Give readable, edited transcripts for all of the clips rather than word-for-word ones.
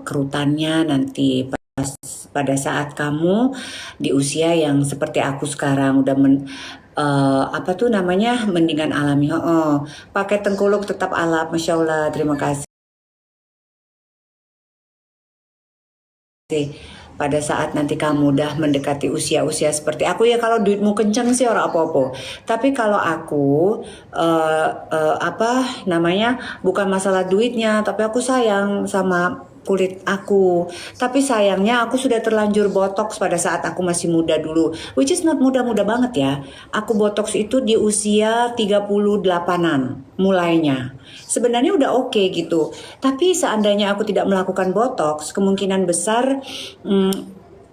kerutannya nanti pada saat kamu di usia yang seperti aku sekarang udah apa tuh namanya mendingan alami. Pakai Tengkuluk tetap alap, Masya Allah, terima kasih. Pada saat nanti kamu udah mendekati usia-usia seperti aku ya, kalau duitmu kenceng sih orang apa-apa. Tapi kalau aku apa namanya, bukan masalah duitnya, tapi aku sayang sama kulit aku. Tapi sayangnya aku sudah terlanjur botox pada saat aku masih muda dulu, which is not muda-muda banget ya. Aku botox itu di usia 38-an mulainya. Sebenarnya udah oke gitu. Tapi seandainya aku tidak melakukan botox, kemungkinan besar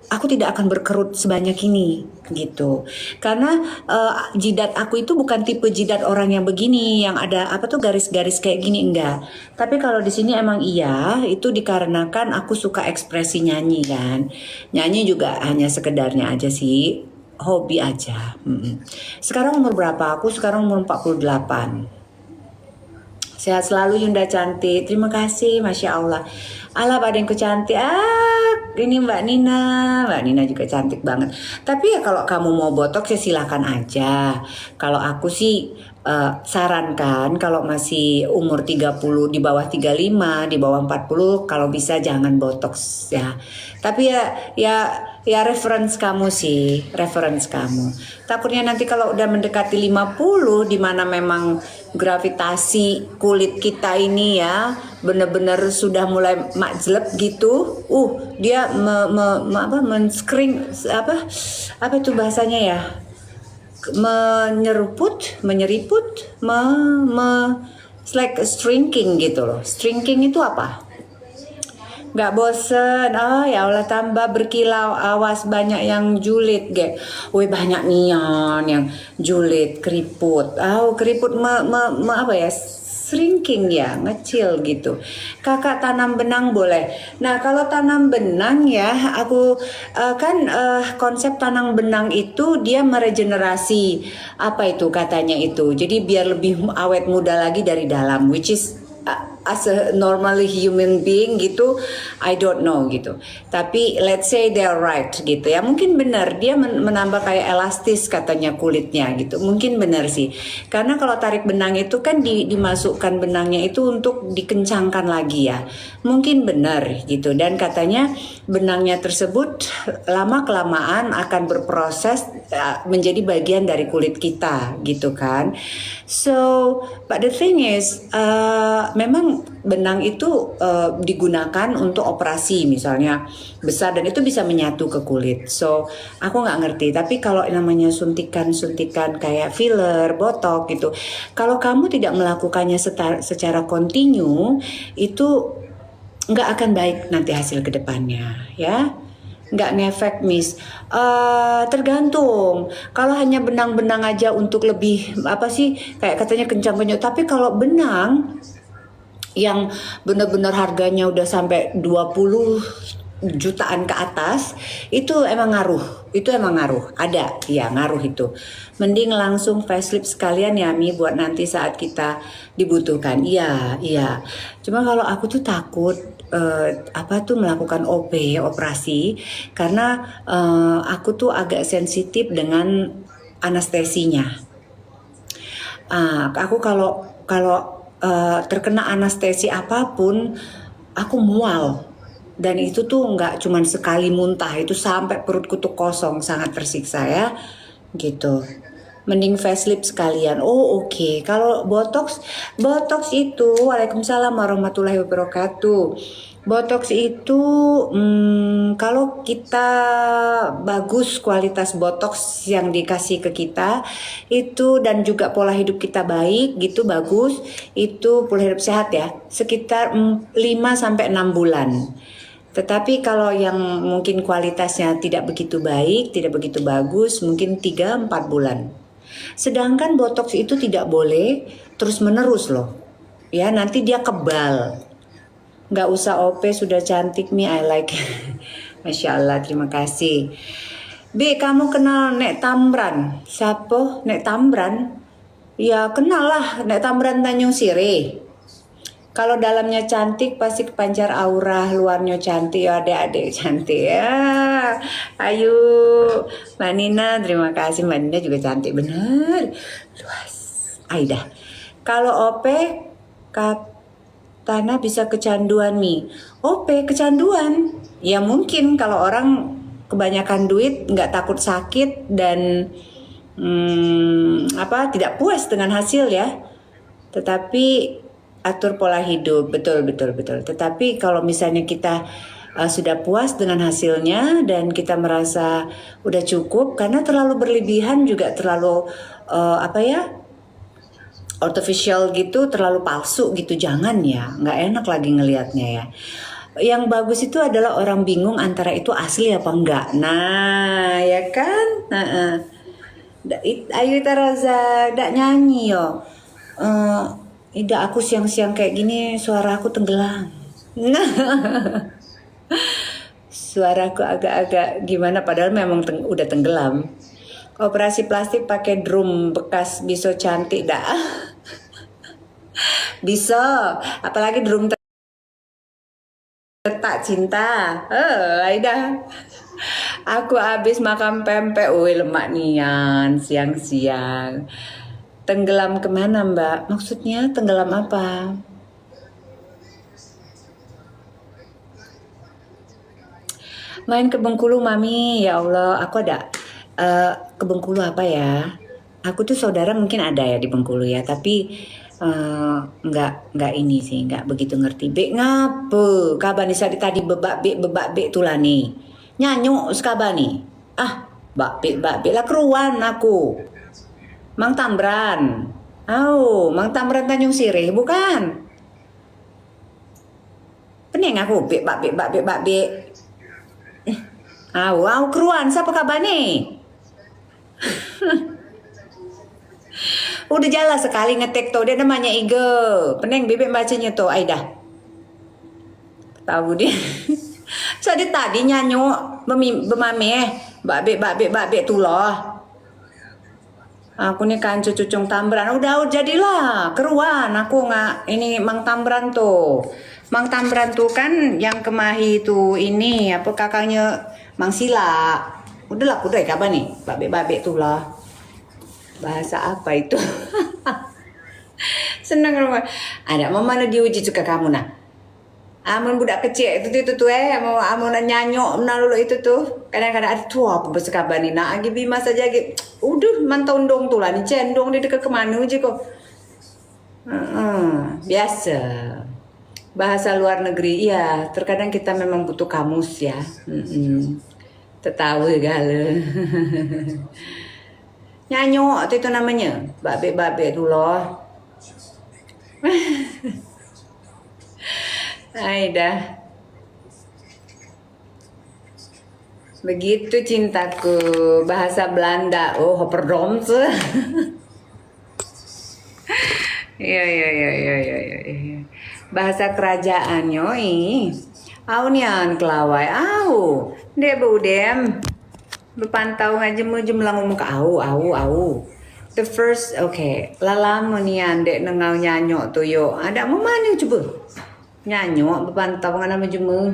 aku tidak akan berkerut sebanyak ini gitu. Karena jidat aku itu bukan tipe jidat orang yang begini, yang ada apa tuh garis-garis kayak gini, enggak. Tapi kalau di sini emang iya, itu dikarenakan aku suka ekspresi nyanyi kan. Nyanyi juga hanya sekedarnya aja sih, hobi aja. Sekarang umur berapa? Aku sekarang umur 48. Sehat selalu Yunda cantik. Terima kasih, Masya Allah. Allah adengku cantik. Ini Mbak Nina. Mbak Nina juga cantik banget. Tapi ya kalau kamu mau botox ya silakan aja. Kalau aku sih sarankan kalau masih umur 30, di bawah 35, di bawah 40, kalau bisa jangan botox ya. Tapi ya reference kamu sih, reference kamu. Takutnya nanti kalau udah mendekati 50, di mana memang gravitasi kulit kita ini ya benar-benar sudah mulai majleb gitu. Dia men-screen apa itu bahasanya ya? Menyeriput, it's like shrinking gitu loh. Shrinking itu apa? Gak bosen, ya Allah tambah berkilau, awas banyak yang julid ge. Wih banyak nian yang julid, keriput. Keriput apa ya? Shrinking ya, ngecil gitu. Kakak tanam benang boleh. Nah kalau tanam benang ya, aku kan konsep tanam benang itu dia meregenerasi apa itu katanya itu. Jadi biar lebih awet muda lagi dari dalam, which is as a normally human being gitu, I don't know gitu. Tapi let's say they're right gitu ya. Mungkin benar dia menambah kayak elastis katanya kulitnya gitu. Mungkin benar sih. Karena kalau tarik benang itu kan dimasukkan benangnya itu untuk dikencangkan lagi ya. Mungkin benar gitu. Dan katanya benangnya tersebut lama kelamaan akan berproses menjadi bagian dari kulit kita gitu kan. So, but the thing is memang benang itu digunakan untuk operasi misalnya besar dan itu bisa menyatu ke kulit. So aku nggak ngerti. Tapi kalau namanya suntikan kayak filler, botok gitu, kalau kamu tidak melakukannya secara kontinu itu nggak akan baik nanti hasil kedepannya ya. Nggak ngefek Miss. Tergantung. Kalau hanya benang-benang aja untuk lebih apa sih kayak katanya kencang-kencang. Tapi kalau benang yang benar-benar harganya udah sampai 20 jutaan ke atas, itu emang ngaruh, ada ya ngaruh itu. Mending langsung facelift sekalian ya Mi, buat nanti saat kita dibutuhkan. Iya. Cuma kalau aku tuh takut melakukan operasi karena aku tuh agak sensitif dengan anestesinya. Aku kalau terkena anestesi apapun aku mual, dan itu tuh nggak cuman sekali muntah, itu sampai perutku tuh kosong, sangat tersiksa ya gitu. Mending facelift sekalian. Oke. Kalau botox itu, waalaikumsalam warahmatullahi wabarakatuh. Botox itu kalau kita bagus kualitas botox yang dikasih ke kita itu, dan juga pola hidup kita baik gitu, bagus, itu pola hidup sehat ya, sekitar 5-6 bulan. Tetapi kalau yang mungkin kualitasnya tidak begitu baik, tidak begitu bagus, mungkin 3-4 bulan. Sedangkan botox itu tidak boleh terus menerus loh. Ya, nanti dia kebal. Nggak usah OP, sudah cantik nih, I like. Masya Allah, terima kasih. B, kamu kenal Nek Tamran? Siapa? Nek Tamran? Ya kenal lah, Nek Tamran Tanjung Sirih. Kalau dalamnya cantik pasti kepancar aura, luarnya cantik ya adik-adik cantik ya. Ayo Mbak Nina, terima kasih Mbak Nina juga cantik bener. Luas. Aida. Kalau OP Katana bisa kecanduan Mi. OP kecanduan. Ya mungkin kalau orang kebanyakan duit nggak takut sakit dan tidak puas dengan hasil ya. Tetapi atur pola hidup, betul. Tetapi kalau misalnya kita sudah puas dengan hasilnya dan kita merasa udah cukup, karena terlalu berlebihan juga terlalu artificial gitu, terlalu palsu gitu, jangan ya, nggak enak lagi ngelihatnya ya. Yang bagus itu adalah orang bingung antara itu asli apa enggak. Nah, ya kan? Ayo Taraza, dak nyanyi yo. Tidak, aku siang-siang kayak gini suara aku tenggelam. Suaraku agak-agak gimana padahal memang udah tenggelam. Operasi plastik pakai drum bekas bisa cantik dah. Bisa, apalagi drum tak cinta. Aida. Aku habis makan pempek, lemak nian siang-siang. Tenggelam kemana Mbak? Maksudnya tenggelam apa? Main ke Bengkulu Mami, ya Allah, aku ada ke Bengkulu apa ya? Aku tuh saudara mungkin ada ya di Bengkulu ya, tapi nggak ini sih, nggak begitu ngerti. Bek ngape? Kabar nih tadi bebak bek tulah nih. Nyanyuk sekabani. Bak bek lah keruan aku. Mang Tambran. Mang Tambran Tanjung Sirih bukan? Pening aku bek. Keruan siapa kabar nih? Udah jelas sekali ngetek tuh, dia namanya Ige. Pening bebek bacanya tuh Aida. Tahu dia. Jadi tadi nyanyi bemame bak tuh loh. Aku nih kan cucung Tambran, udah jadilah keruan. Aku nggak ini Mang Tambran tuh. Mang Tambran tuh kan yang kemahi tuh ini apa kakaknya Mang Sila. Udahlah kapan nih babek tuh lah. Bahasa apa itu? Seneng rumah. Ada mau mana diuji juga kamu nah. Amun budak kecil itu tuh mau amun nyanyok menalulu itu tuh kadang-kadang ada tua apa bersekaban nih nak agi bima saja agi udah mantau dong tuh lah nih cendong di dekat kemana aja kok biasa bahasa luar negeri ya terkadang kita memang butuh kamus ya tetahu gale nyanyok itu namanya babe tuh loh. Aida. Begitu cintaku, bahasa Belanda. Oh, hopperdomse. Iya. Bahasa kerajaan yoi. Aunian kelawai. Dia budem. Bepantau ngajemu jemlang muka au. The first, okay. Lalamu nian dek nengau nyanyok tuh yo. Ada mau mana coba? Nyanyok bepantau ngana majemu.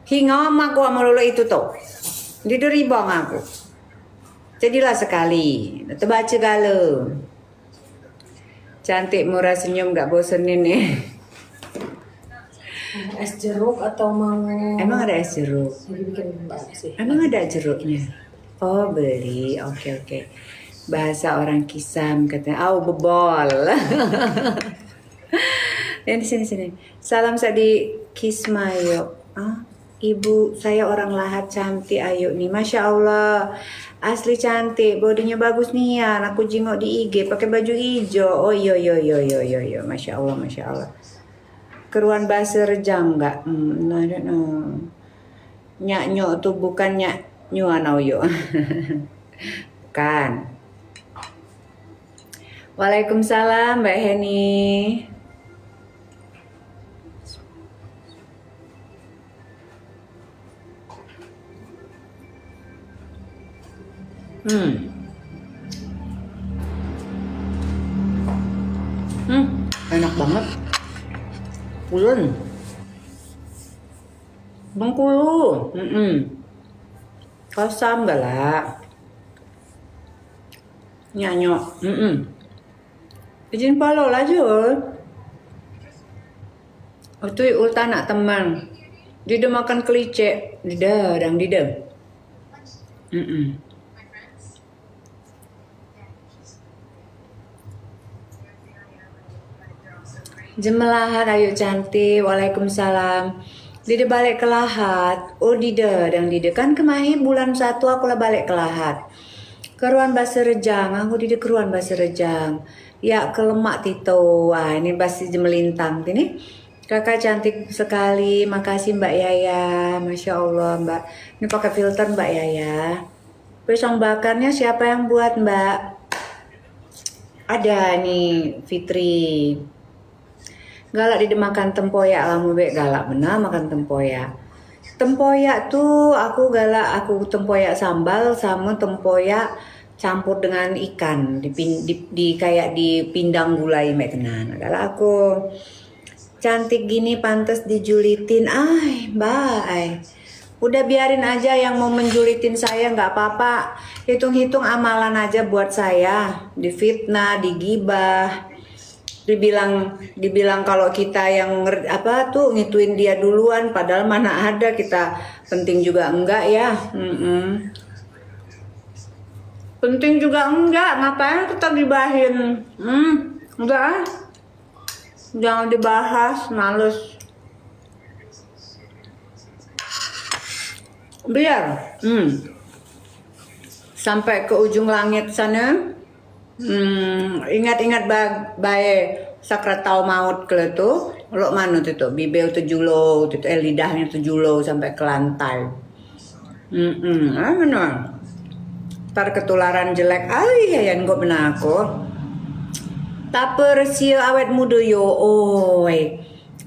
Hingga aku amalolo itu tuh. Di 2000 aku. Jadilah sekali. Terbaca galau. Cantik murah senyum gak bosenin nih. Es jeruk atau mau? Emang ada es jeruk? Lagi bikin mbak sih. Emang ada jeruknya? Oh beli. Oke. Bahasa orang Kisam katanya. Bebol. Yang di sini. Salam di Kismayo. Ibu saya orang Lahat cantik ayo nih. Masya Allah. Asli cantik. Bodinya bagus nih ya. Aku jengok di IG pakai baju hijau. Oh iya. Masya Allah. Keruan bahasa rejang enggak? Nyak tuh bukan nyak nyuanau yo. Bukan. Waalaikumsalam Mbak Heni. Enak banget. Ulun. Bengkulu. Kosam galak. Nyanyok. Izin follow lah Jul. Itu ulta nak teman. Dida makan kelicek. Dida. Jemelahat ayo cantik. Waalaikumsalam. Dida balik ke Lahat. Oh Dida kan kemahi bulan 1 aku lah balik ke Lahat. Keruan Bahasa Rejang. Aku Dida keruan Bahasa Rejang. Ya ke Lemak Tito. Wah ini basi jemelintang ini. Kakak cantik sekali. Makasih Mbak Yaya. Masya Allah Mbak. Ini pakai filter Mbak Yaya. Pisang bakarnya siapa yang buat Mbak? Ada nih Fitri. Galak di makan tempoyak lah mubek galak benar makan tempoyak. Tempoyak tuh aku tempoyak sambal sama tempoyak campur dengan ikan di kayak dipindang gulai mek tenan. Galak aku cantik gini pantas dijulitin. Mbak. Udah biarin aja yang mau menjulitin saya nggak apa-apa. Hitung-hitung amalan aja buat saya. Difitnah, digibah. Dibilang kalau kita yang ngituin dia duluan padahal mana ada kita penting juga enggak ya. Penting juga enggak, ngapain kita gibahin? Udah jangan dibahas, males. Biar sampai ke ujung langit sana. Ingat-ingat baik sakrat tau maut ke tuh lo mana tuh bibir tujulo tuh lidahnya tujulo sampai ke lantai. Benar. Ntar ketularan jelek ya nggak benar aku. Tapi resia awet muda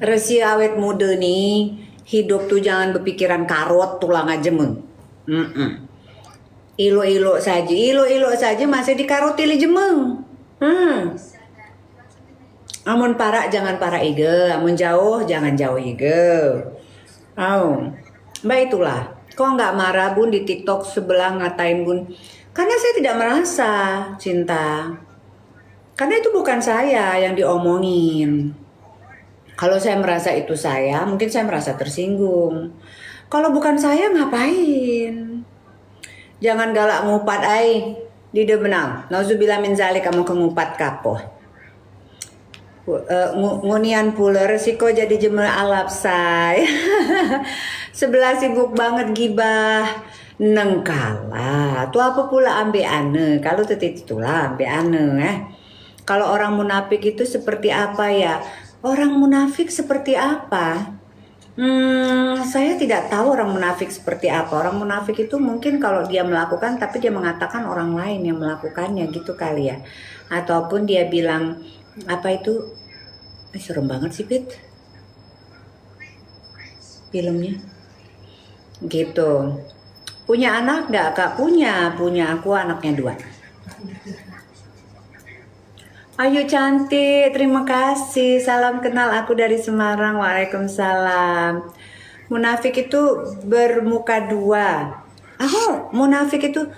resia awet muda nih hidup tuh jangan berpikiran karot tulang aja meng. Ilo-ilo saja masih dikaroti li jemeng. Amun para jangan para ige, amun jauh jangan jauh ige. Mbak itulah. Kok nggak marah bun di TikTok sebelah ngatain bun? Karena saya tidak merasa cinta. Karena itu bukan saya yang diomongin. Kalau saya merasa itu saya, mungkin saya merasa tersinggung. Kalau bukan saya ngapain? Jangan galak ngupat di benang. Nauzubillah min zalik kamu kengupat kapoh. Ngunian pula resiko jadi jemel alap say. Sebelah sibuk banget gibah. Nengkala. Tu apa pula ambil ane. Kalau tetit itulah ambil ane. Kalau orang munafik itu seperti apa ya? Orang munafik seperti apa? Saya tidak tahu orang munafik seperti apa. Orang munafik itu mungkin kalau dia melakukan tapi dia mengatakan orang lain yang melakukannya gitu kali ya. Ataupun dia bilang apa itu serem banget sih Pit filmnya gitu. Punya anak nggak Kak? Punya aku anaknya 2. Ayu cantik, terima kasih. Salam kenal aku dari Semarang. Waalaikumsalam. Munafik itu bermuka 2. Munafik itu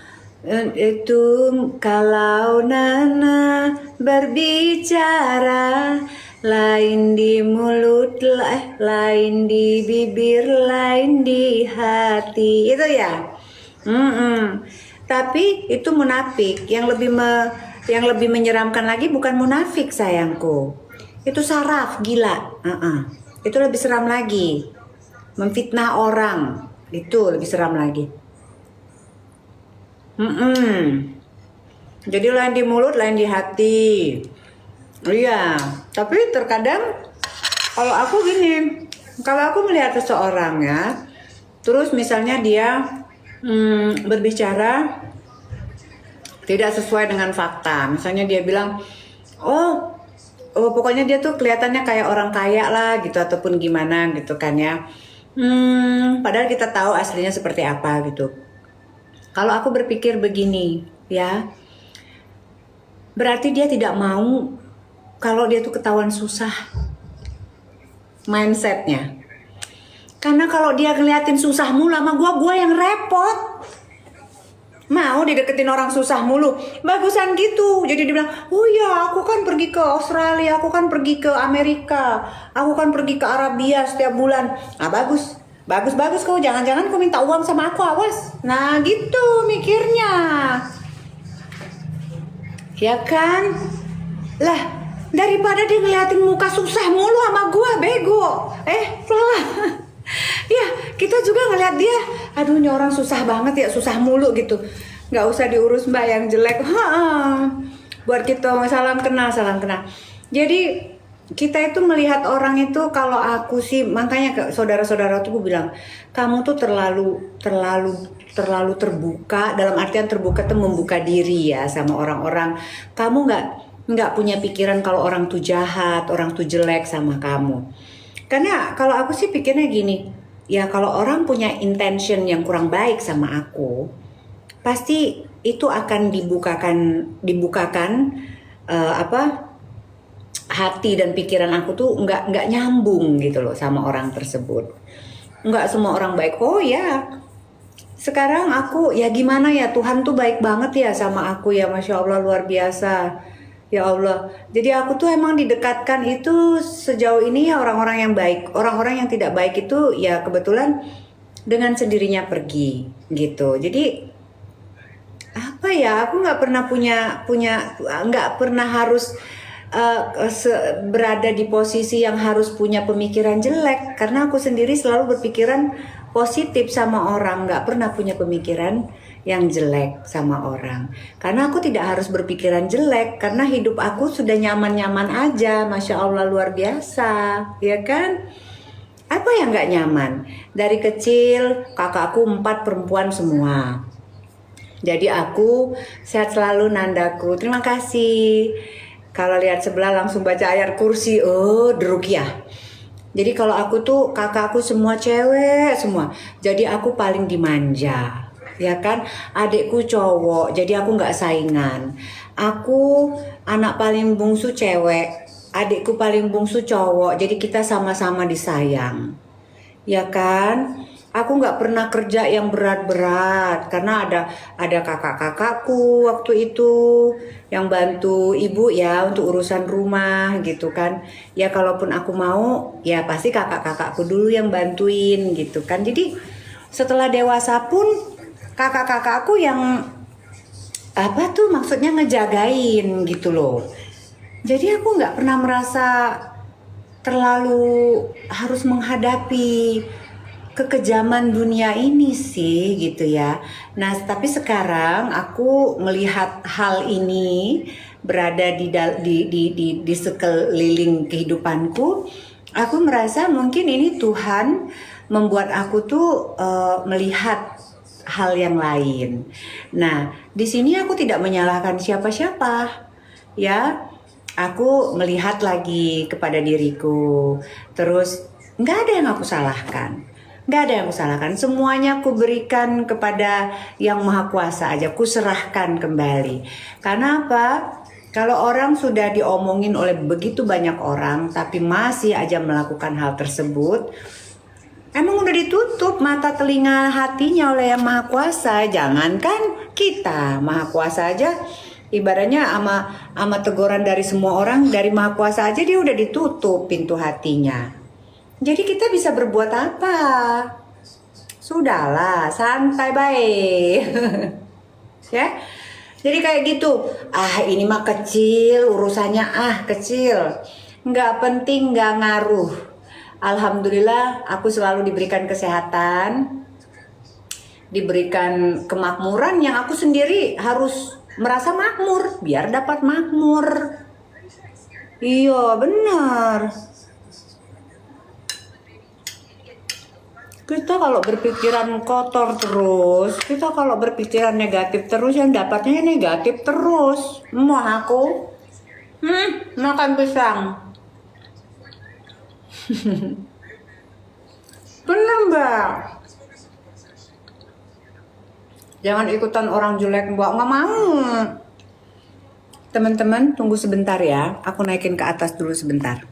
kalau Nana berbicara lain di mulut, lain di bibir, lain di hati. Itu ya. Tapi itu munafik. Yang lebih menyeramkan lagi bukan munafik sayangku. Itu saraf gila. Itu lebih seram lagi. Memfitnah orang. Itu lebih seram lagi. Jadi lain di mulut, lain di hati. Iya. Tapi terkadang kalau aku gini. Kalau aku melihat seseorang ya. Terus misalnya dia berbicara tidak sesuai dengan fakta. Misalnya dia bilang, pokoknya dia tuh kelihatannya kayak orang kaya lah gitu ataupun gimana gitu kan ya. Padahal kita tahu aslinya seperti apa gitu. Kalau aku berpikir begini ya, berarti dia tidak mau kalau dia tuh ketahuan susah. mindsetnya. Karena kalau dia ngeliatin susah mulu sama gue yang repot. Mau dideketin orang susah mulu, bagusan gitu. Jadi dia bilang, oh ya aku kan pergi ke Australia, aku kan pergi ke Amerika, aku kan pergi ke Arabia setiap bulan. Ah bagus kau, jangan-jangan kau minta uang sama aku, awas. Nah gitu mikirnya. Ya kan? Lah daripada dia ngeliatin muka susah mulu sama gue, bego. Salah. Ya kita juga ngeliat dia, aduh ini orang susah banget ya, susah mulu gitu. Nggak usah diurus mbak yang jelek. Buat kita salam kenal. Jadi kita itu melihat orang itu, kalau aku sih makanya ke saudara-saudara tuh gue bilang, kamu tuh terlalu terbuka, dalam artian terbuka tuh membuka diri ya sama orang-orang. Kamu nggak punya pikiran kalau orang tuh jahat, orang tuh jelek sama kamu. Karena kalau aku sih pikirnya gini, ya kalau orang punya intention yang kurang baik sama aku, pasti itu akan dibukakan hati dan pikiran aku tuh nggak nyambung gitu loh sama orang tersebut. Nggak semua orang baik. Oh ya, sekarang aku ya gimana ya, Tuhan tuh baik banget ya sama aku ya, Masya Allah luar biasa. Ya Allah, jadi aku tuh emang didekatkan itu sejauh ini ya orang-orang yang baik. Orang-orang yang tidak baik itu ya kebetulan dengan sendirinya pergi gitu. Jadi apa ya, aku nggak pernah nggak pernah harus berada di posisi yang harus punya pemikiran jelek, karena aku sendiri selalu berpikiran positif sama orang, nggak pernah punya pemikiran yang jelek sama orang. Karena aku tidak harus berpikiran jelek, karena hidup aku sudah nyaman-nyaman aja, Masya Allah luar biasa, ya kan? Apa yang nggak nyaman? Dari kecil kakakku 4 perempuan semua. Jadi aku sehat selalu nandaku. Terima kasih. Kalau lihat sebelah langsung baca ayat kursi. Oh, Druqyah. Jadi kalau aku tuh kakakku semua cewek semua. Jadi aku paling dimanja. Ya kan, adikku cowok, jadi aku nggak saingan. Aku anak paling bungsu cewek, adikku paling bungsu cowok, jadi kita sama-sama disayang. Ya kan, aku nggak pernah kerja yang berat-berat karena ada kakak-kakakku waktu itu yang bantu ibu ya untuk urusan rumah gitu kan. Ya kalaupun aku mau, ya pasti kakak-kakakku dulu yang bantuin gitu kan. Jadi setelah dewasa pun kakak-kakakku yang maksudnya ngejagain gitu loh. Jadi aku nggak pernah merasa terlalu harus menghadapi kekejaman dunia ini sih gitu ya. Nah tapi sekarang aku melihat hal ini berada di sekeliling kehidupanku, aku merasa mungkin ini Tuhan membuat aku tuh melihat hal yang lain. Nah, di sini aku tidak menyalahkan siapa-siapa. Ya, aku melihat lagi kepada diriku. Terus nggak ada yang aku salahkan. Nggak ada yang aku salahkan. Semuanya aku berikan kepada Yang Maha Kuasa aja. Aku serahkan kembali. Karena apa? Kalau orang sudah diomongin oleh begitu banyak orang, tapi masih aja melakukan hal tersebut, emang udah ditutup mata telinga hatinya oleh Yang Maha Kuasa. Jangankan kita, Maha Kuasa aja ibaratnya ama teguran dari semua orang, dari Maha Kuasa aja dia udah ditutup pintu hatinya. Jadi kita bisa berbuat apa? Sudahlah, santai baik. Ya. Jadi kayak gitu. Ini mah kecil urusannya, kecil. Nggak penting, nggak ngaruh. Alhamdulillah aku selalu diberikan kesehatan, diberikan kemakmuran yang aku sendiri harus merasa makmur biar dapat makmur. Iya benar. Kita kalau berpikiran kotor terus, kita kalau berpikiran negatif terus, yang dapatnya negatif terus. Mau aku makan pisang. Bener mbak. Jangan ikutan orang jelek mbak, nggak mau. Teman-teman tunggu sebentar ya, aku naikin ke atas dulu sebentar.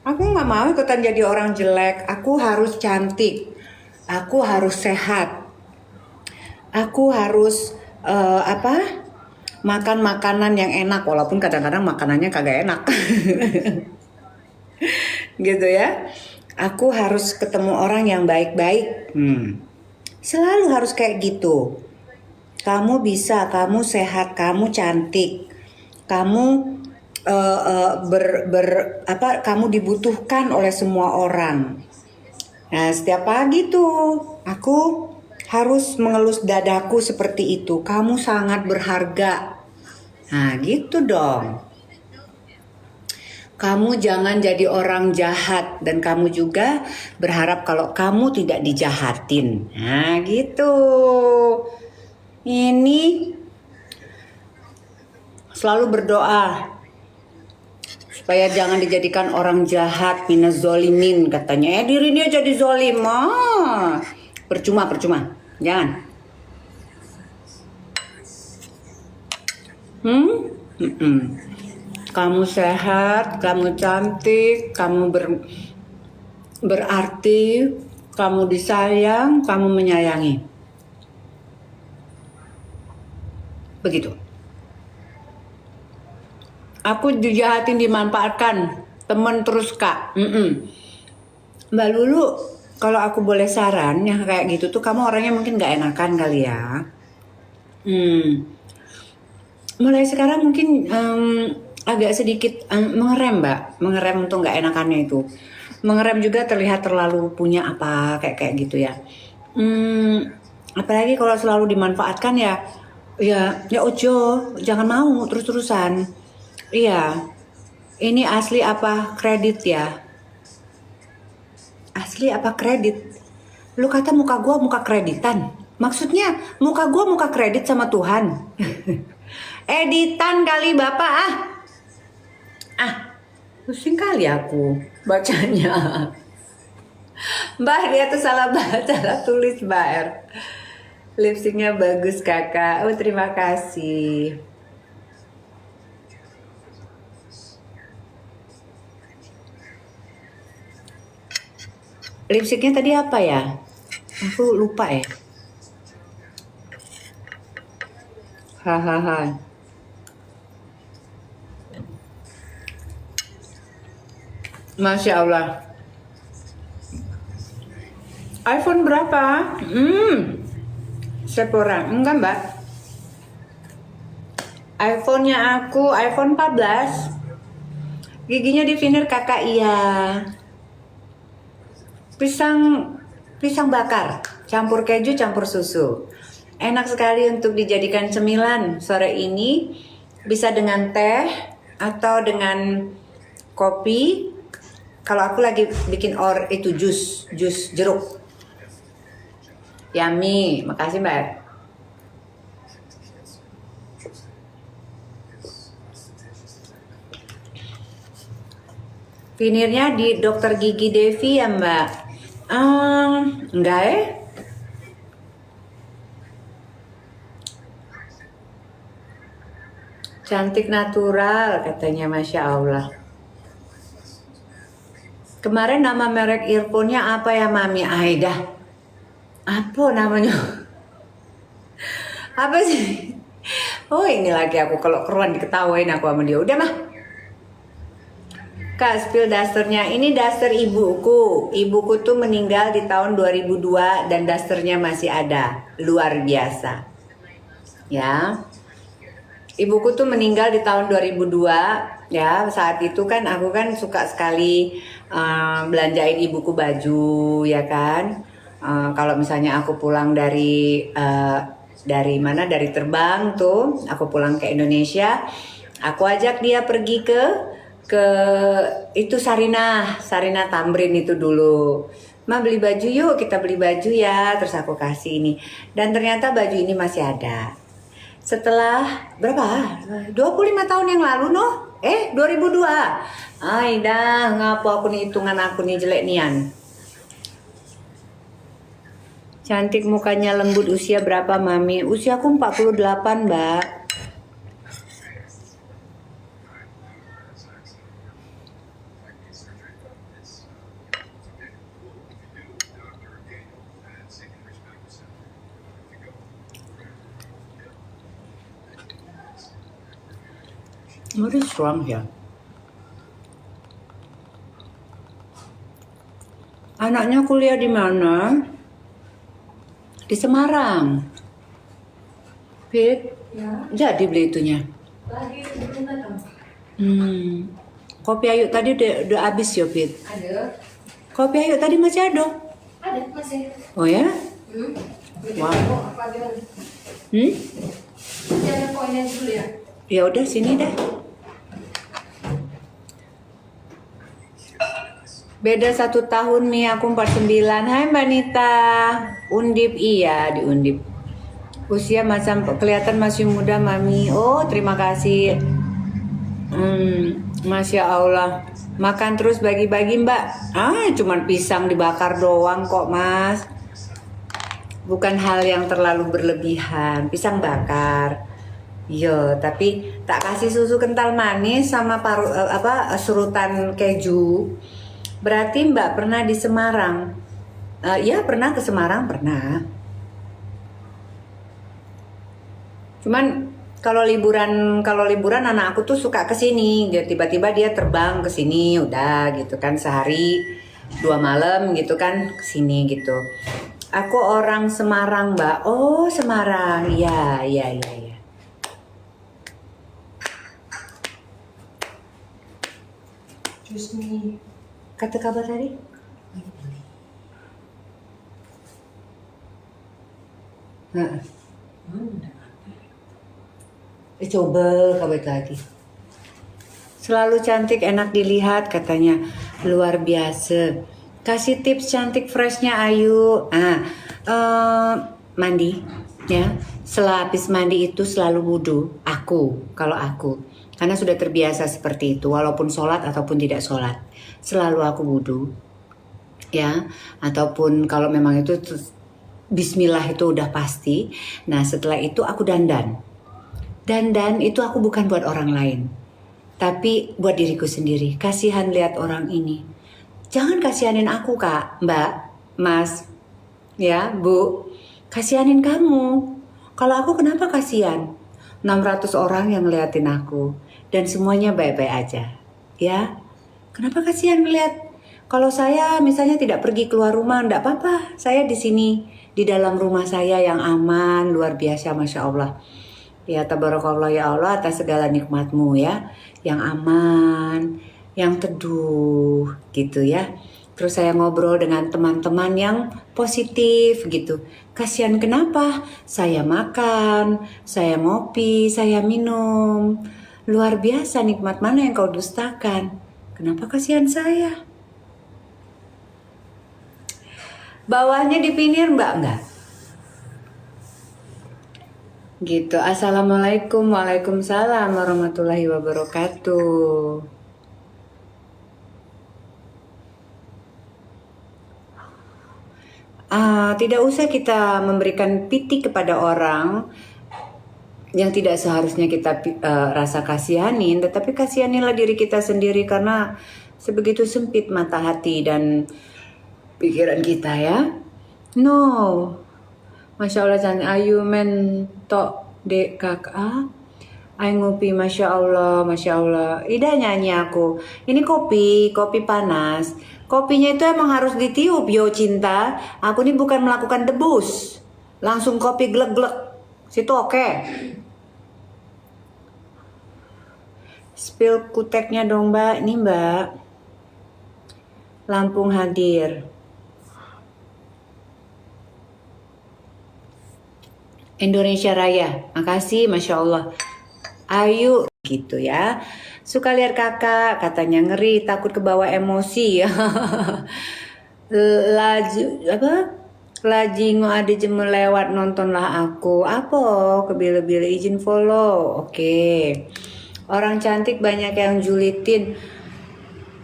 Aku nggak mau ikutan jadi orang jelek. Aku harus cantik. Aku harus sehat. Aku harus makan makanan yang enak, walaupun kadang-kadang makanannya kagak enak. Gitu ya. Aku harus ketemu orang yang baik-baik. Selalu harus kayak gitu. Kamu bisa, kamu sehat, kamu cantik, kamu kamu dibutuhkan oleh semua orang. Nah, setiap pagi tuh aku harus mengelus dadaku seperti itu. Kamu sangat berharga. Nah, gitu dong. Kamu jangan jadi orang jahat dan kamu juga berharap kalau kamu tidak dijahatin. Nah, gitu. Ini selalu berdoa supaya jangan dijadikan orang jahat, minaz zolimin katanya. Diri dia jadi zolim. Percuma. Jangan. Kamu sehat, kamu cantik, kamu berarti, kamu disayang, kamu menyayangi. Begitu. Aku dijahatin, dimanfaatkan, temen terus kak. Mbak Lulu, kalau aku boleh saran yang kayak gitu tuh kamu orangnya mungkin gak enakan kali ya. Mulai sekarang mungkin agak sedikit mengerem mbak, mengerem untuk gak enakannya itu. Mengerem juga terlihat terlalu punya apa kayak gitu ya. Apalagi kalau selalu dimanfaatkan ya ojo, jangan mau terus-terusan. Iya, ini asli apa kredit ya? Asli apa kredit? Lu kata muka gua muka kreditan? Maksudnya muka gua muka kredit sama Tuhan? Editan kali bapak pusing kali aku bacanya. Mbak dia tuh salah baca, salah tulis Mbak. Lipstiknya bagus kakak. Oh terima kasih. Lipstiknya tadi apa ya? Aku lupa ya. Hahaha. Masya Allah. iPhone berapa? Sephora. Enggak mbak. iPhone-nya aku iPhone 14. Giginya di veneer kakak iya. Pisang bakar, campur keju, campur susu. Enak sekali untuk dijadikan cemilan sore ini. Bisa dengan teh atau dengan kopi. Kalau aku lagi bikin jus jeruk. Yummy, makasih mbak. Veneernya di Dokter Gigi Devi ya mbak. Enggak ya? Cantik natural katanya, Masya Allah. Kemarin nama merek earphone-nya apa ya Mami? Aida. Apa namanya? Apa sih? Oh ini lagi aku kalau keruan diketawain aku sama dia. Udah mah. Kak, spill dasternya. Ini daster ibuku. Ibuku tuh meninggal di tahun 2002 dan dasternya masih ada. Luar biasa. Ya. Ibuku tuh meninggal di tahun 2002. Ya, saat itu kan aku kan suka sekali belanjain ibuku baju, ya kan. Kalau misalnya aku pulang dari mana? Dari terbang tuh, aku pulang ke Indonesia, aku ajak dia pergi ke itu Sarinah Tamrin itu dulu. Ma beli baju yuk, kita beli baju ya. Terus aku kasih ini. Dan ternyata baju ini masih ada. Setelah berapa? 25 tahun yang lalu 2002. Dah ngapo aku nih hitungan aku nih jelek nian. Cantik mukanya, lembut. Usia berapa Mami? Usiaku 48 mbak. Very strong ya. Anaknya kuliah di mana? Di Semarang. Fit, Ya, jadi beli itunya. lagi belum datang. Kopi Ayu tadi udah habis ya, Fit. Ada. Kopi Ayu tadi masih ada. Ada masih. Oh ya? Hmm. Wah. Apa gimana? Hmm? Masih ada koinnya dulu ya. Ya udah sini deh. Beda 1 tahun nih, aku 49. Hai Mbak Nita. Undip, iya di Undip. Usia kelihatan masih muda Mami. Oh terima kasih. Masya Allah. Makan terus bagi-bagi Mbak. Cuman pisang dibakar doang kok Mas. Bukan hal yang terlalu berlebihan. Pisang bakar. Yo, tapi tak kasih susu kental manis sama surutan keju. Berarti Mbak pernah di Semarang? Ya pernah ke Semarang, pernah. Cuman kalau liburan anak aku tuh suka ke sini. Tiba-tiba dia terbang ke sini, udah gitu kan sehari 2 malam gitu kan ke sini gitu. Aku orang Semarang Mbak. Oh Semarang, ya. Jus nih. Kata kabar tadi? Heeh. Coba kabar lagi. Selalu cantik, enak dilihat katanya. Luar biasa. Kasih tips cantik freshnya Ayu. Mandi ya. Setelah habis mandi itu selalu wudhu. Kalau aku. Karena sudah terbiasa seperti itu. Walaupun sholat ataupun tidak sholat. Selalu aku wudhu. Ya. Ataupun kalau memang itu bismillah itu udah pasti. Nah setelah itu aku dandan. Dandan itu aku bukan buat orang lain. Tapi buat diriku sendiri. Kasihan lihat orang ini. Jangan kasihanin aku Kak, Mbak, Mas, ya Bu. Kasihanin kamu. Kalau aku kenapa kasihan? 600 orang yang ngeliatin aku. Dan semuanya baik-baik aja. Ya, kenapa kasihan melihat? Kalau saya misalnya tidak pergi keluar rumah, enggak apa-apa. Saya di sini, di dalam rumah saya yang aman, luar biasa, Masya Allah. Ya tabarakallah ya Allah atas segala nikmatmu ya. Yang aman, yang teduh gitu ya. Terus saya ngobrol dengan teman-teman yang positif gitu. Kasihan kenapa? Saya makan, saya ngopi, saya minum. Luar biasa nikmat mana yang kau dustakan? Kenapa kasihan saya? Bawahnya dipinir Mbak enggak? Gitu. Assalamualaikum, waalaikumsalam warahmatullahi wabarakatuh. Tidak usah kita memberikan piti kepada orang yang tidak seharusnya kita rasa kasihanin, tetapi kasihanilah diri kita sendiri karena sebegitu sempit mata hati dan pikiran kita ya. No, Masya Allah cantik Ayu men tok dek kakak. Ayo ngopi, Masya Allah. Ida nyanyi aku. Ini kopi panas. Kopinya itu emang harus ditiup, yo cinta. Aku ini bukan melakukan debus. Langsung kopi glek-glek. Situ oke. Spill kuteknya dong Mbak. Ini Mbak. Lampung hadir. Indonesia Raya. Makasih, Masya Allah. Ayu gitu ya. Suka lihat kakak, katanya ngeri, takut kebawa emosi ya. Lagi ada jemur lewat nontonlah aku. Apa? Kebile-bile izin follow. Oke. Orang cantik banyak yang julitin.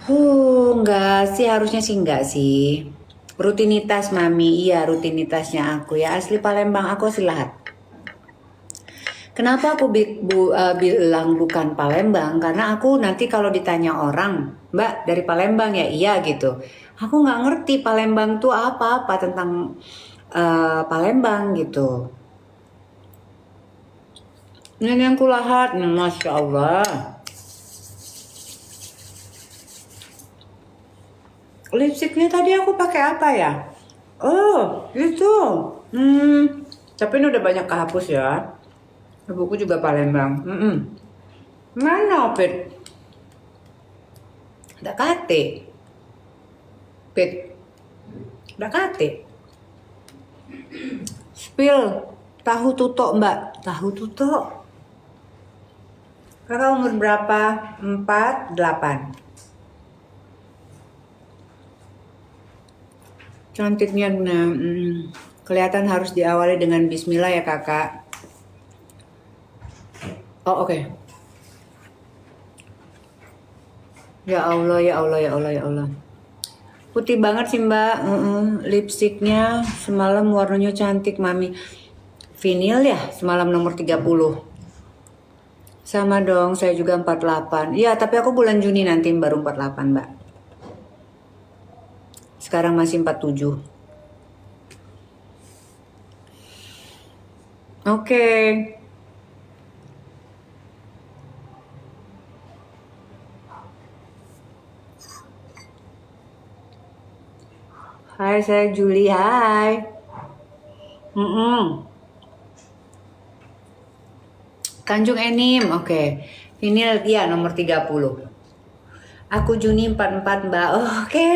Enggak sih, harusnya sih enggak sih. Rutinitas Mami, iya rutinitasnya aku ya. Asli Palembang aku asli Lahat. Kenapa aku bilang bukan Palembang? Karena aku nanti kalau ditanya orang, Mbak dari Palembang ya iya gitu. Aku nggak ngerti Palembang tuh apa-apa tentang Palembang gitu. Ini yang kulahat, Masya Allah. Lipstiknya tadi aku pakai apa ya? Oh, itu. Tapi ini udah banyak kehapus ya. Ibuku juga Palembang. Mana Pit? Udah kate. Pit. Udah kate. Spill. Tahu tutok mbak. Tahu tutok. Kakak umur berapa? 48. Cantiknya nah, kelihatan harus diawali dengan bismillah ya kakak. Oh oke. Ya Allah, ya Allah, ya Allah, ya Allah. Putih banget sih mbak. Lipstiknya semalam warnanya cantik mami. Vinil ya semalam nomor 30. Sama dong, saya juga 48. Ya tapi aku bulan Juni nanti baru 48 mbak. Sekarang masih 47. Oke. Hai, saya Juli. Hai. Tanjung Enim. Oke. Vinil ya nomor 30. Aku Juni 44 mbak. Oke.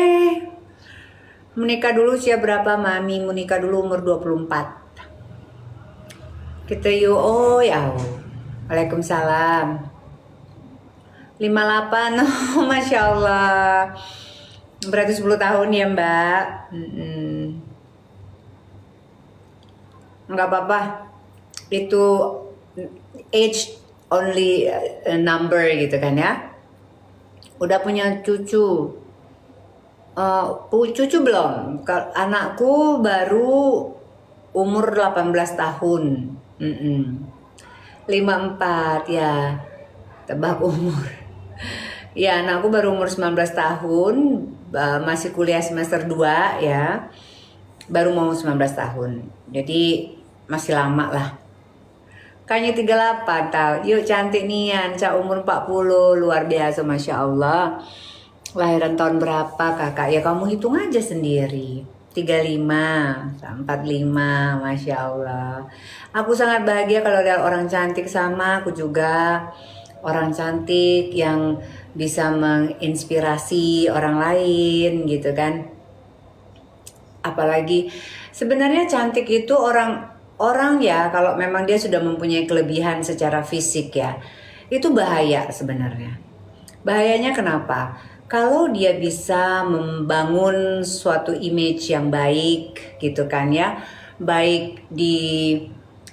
Menikah dulu usia berapa mami? Menikah dulu umur 24. Kita yuk. Oh ya. Waalaikumsalam. 58. Oh, Masya Allah. Berarti 10 tahun ya mbak. Nggak apa-apa. Itu age only number gitu kan ya. Udah punya cucu. Cucu belum? Anakku baru umur 18 tahun. 54 ya. Tebak umur. Ya, anakku baru umur 19 tahun, masih kuliah semester 2 ya. Baru mau 19 tahun. Jadi masih lama lah. Kayaknya 38 tahun. Yuk cantik nian, Cak umur 40, luar biasa Masya Allah. Lahiran tahun berapa kakak? Ya kamu hitung aja sendiri. 35, 45, Masya Allah. Aku sangat bahagia kalau ada orang cantik sama aku juga. Orang cantik yang bisa menginspirasi orang lain gitu kan. Apalagi sebenarnya cantik itu orang ya kalau memang dia sudah mempunyai kelebihan secara fisik ya. Itu bahaya sebenarnya. Bahayanya kenapa? Kalau dia bisa membangun suatu image yang baik gitu kan ya. Baik di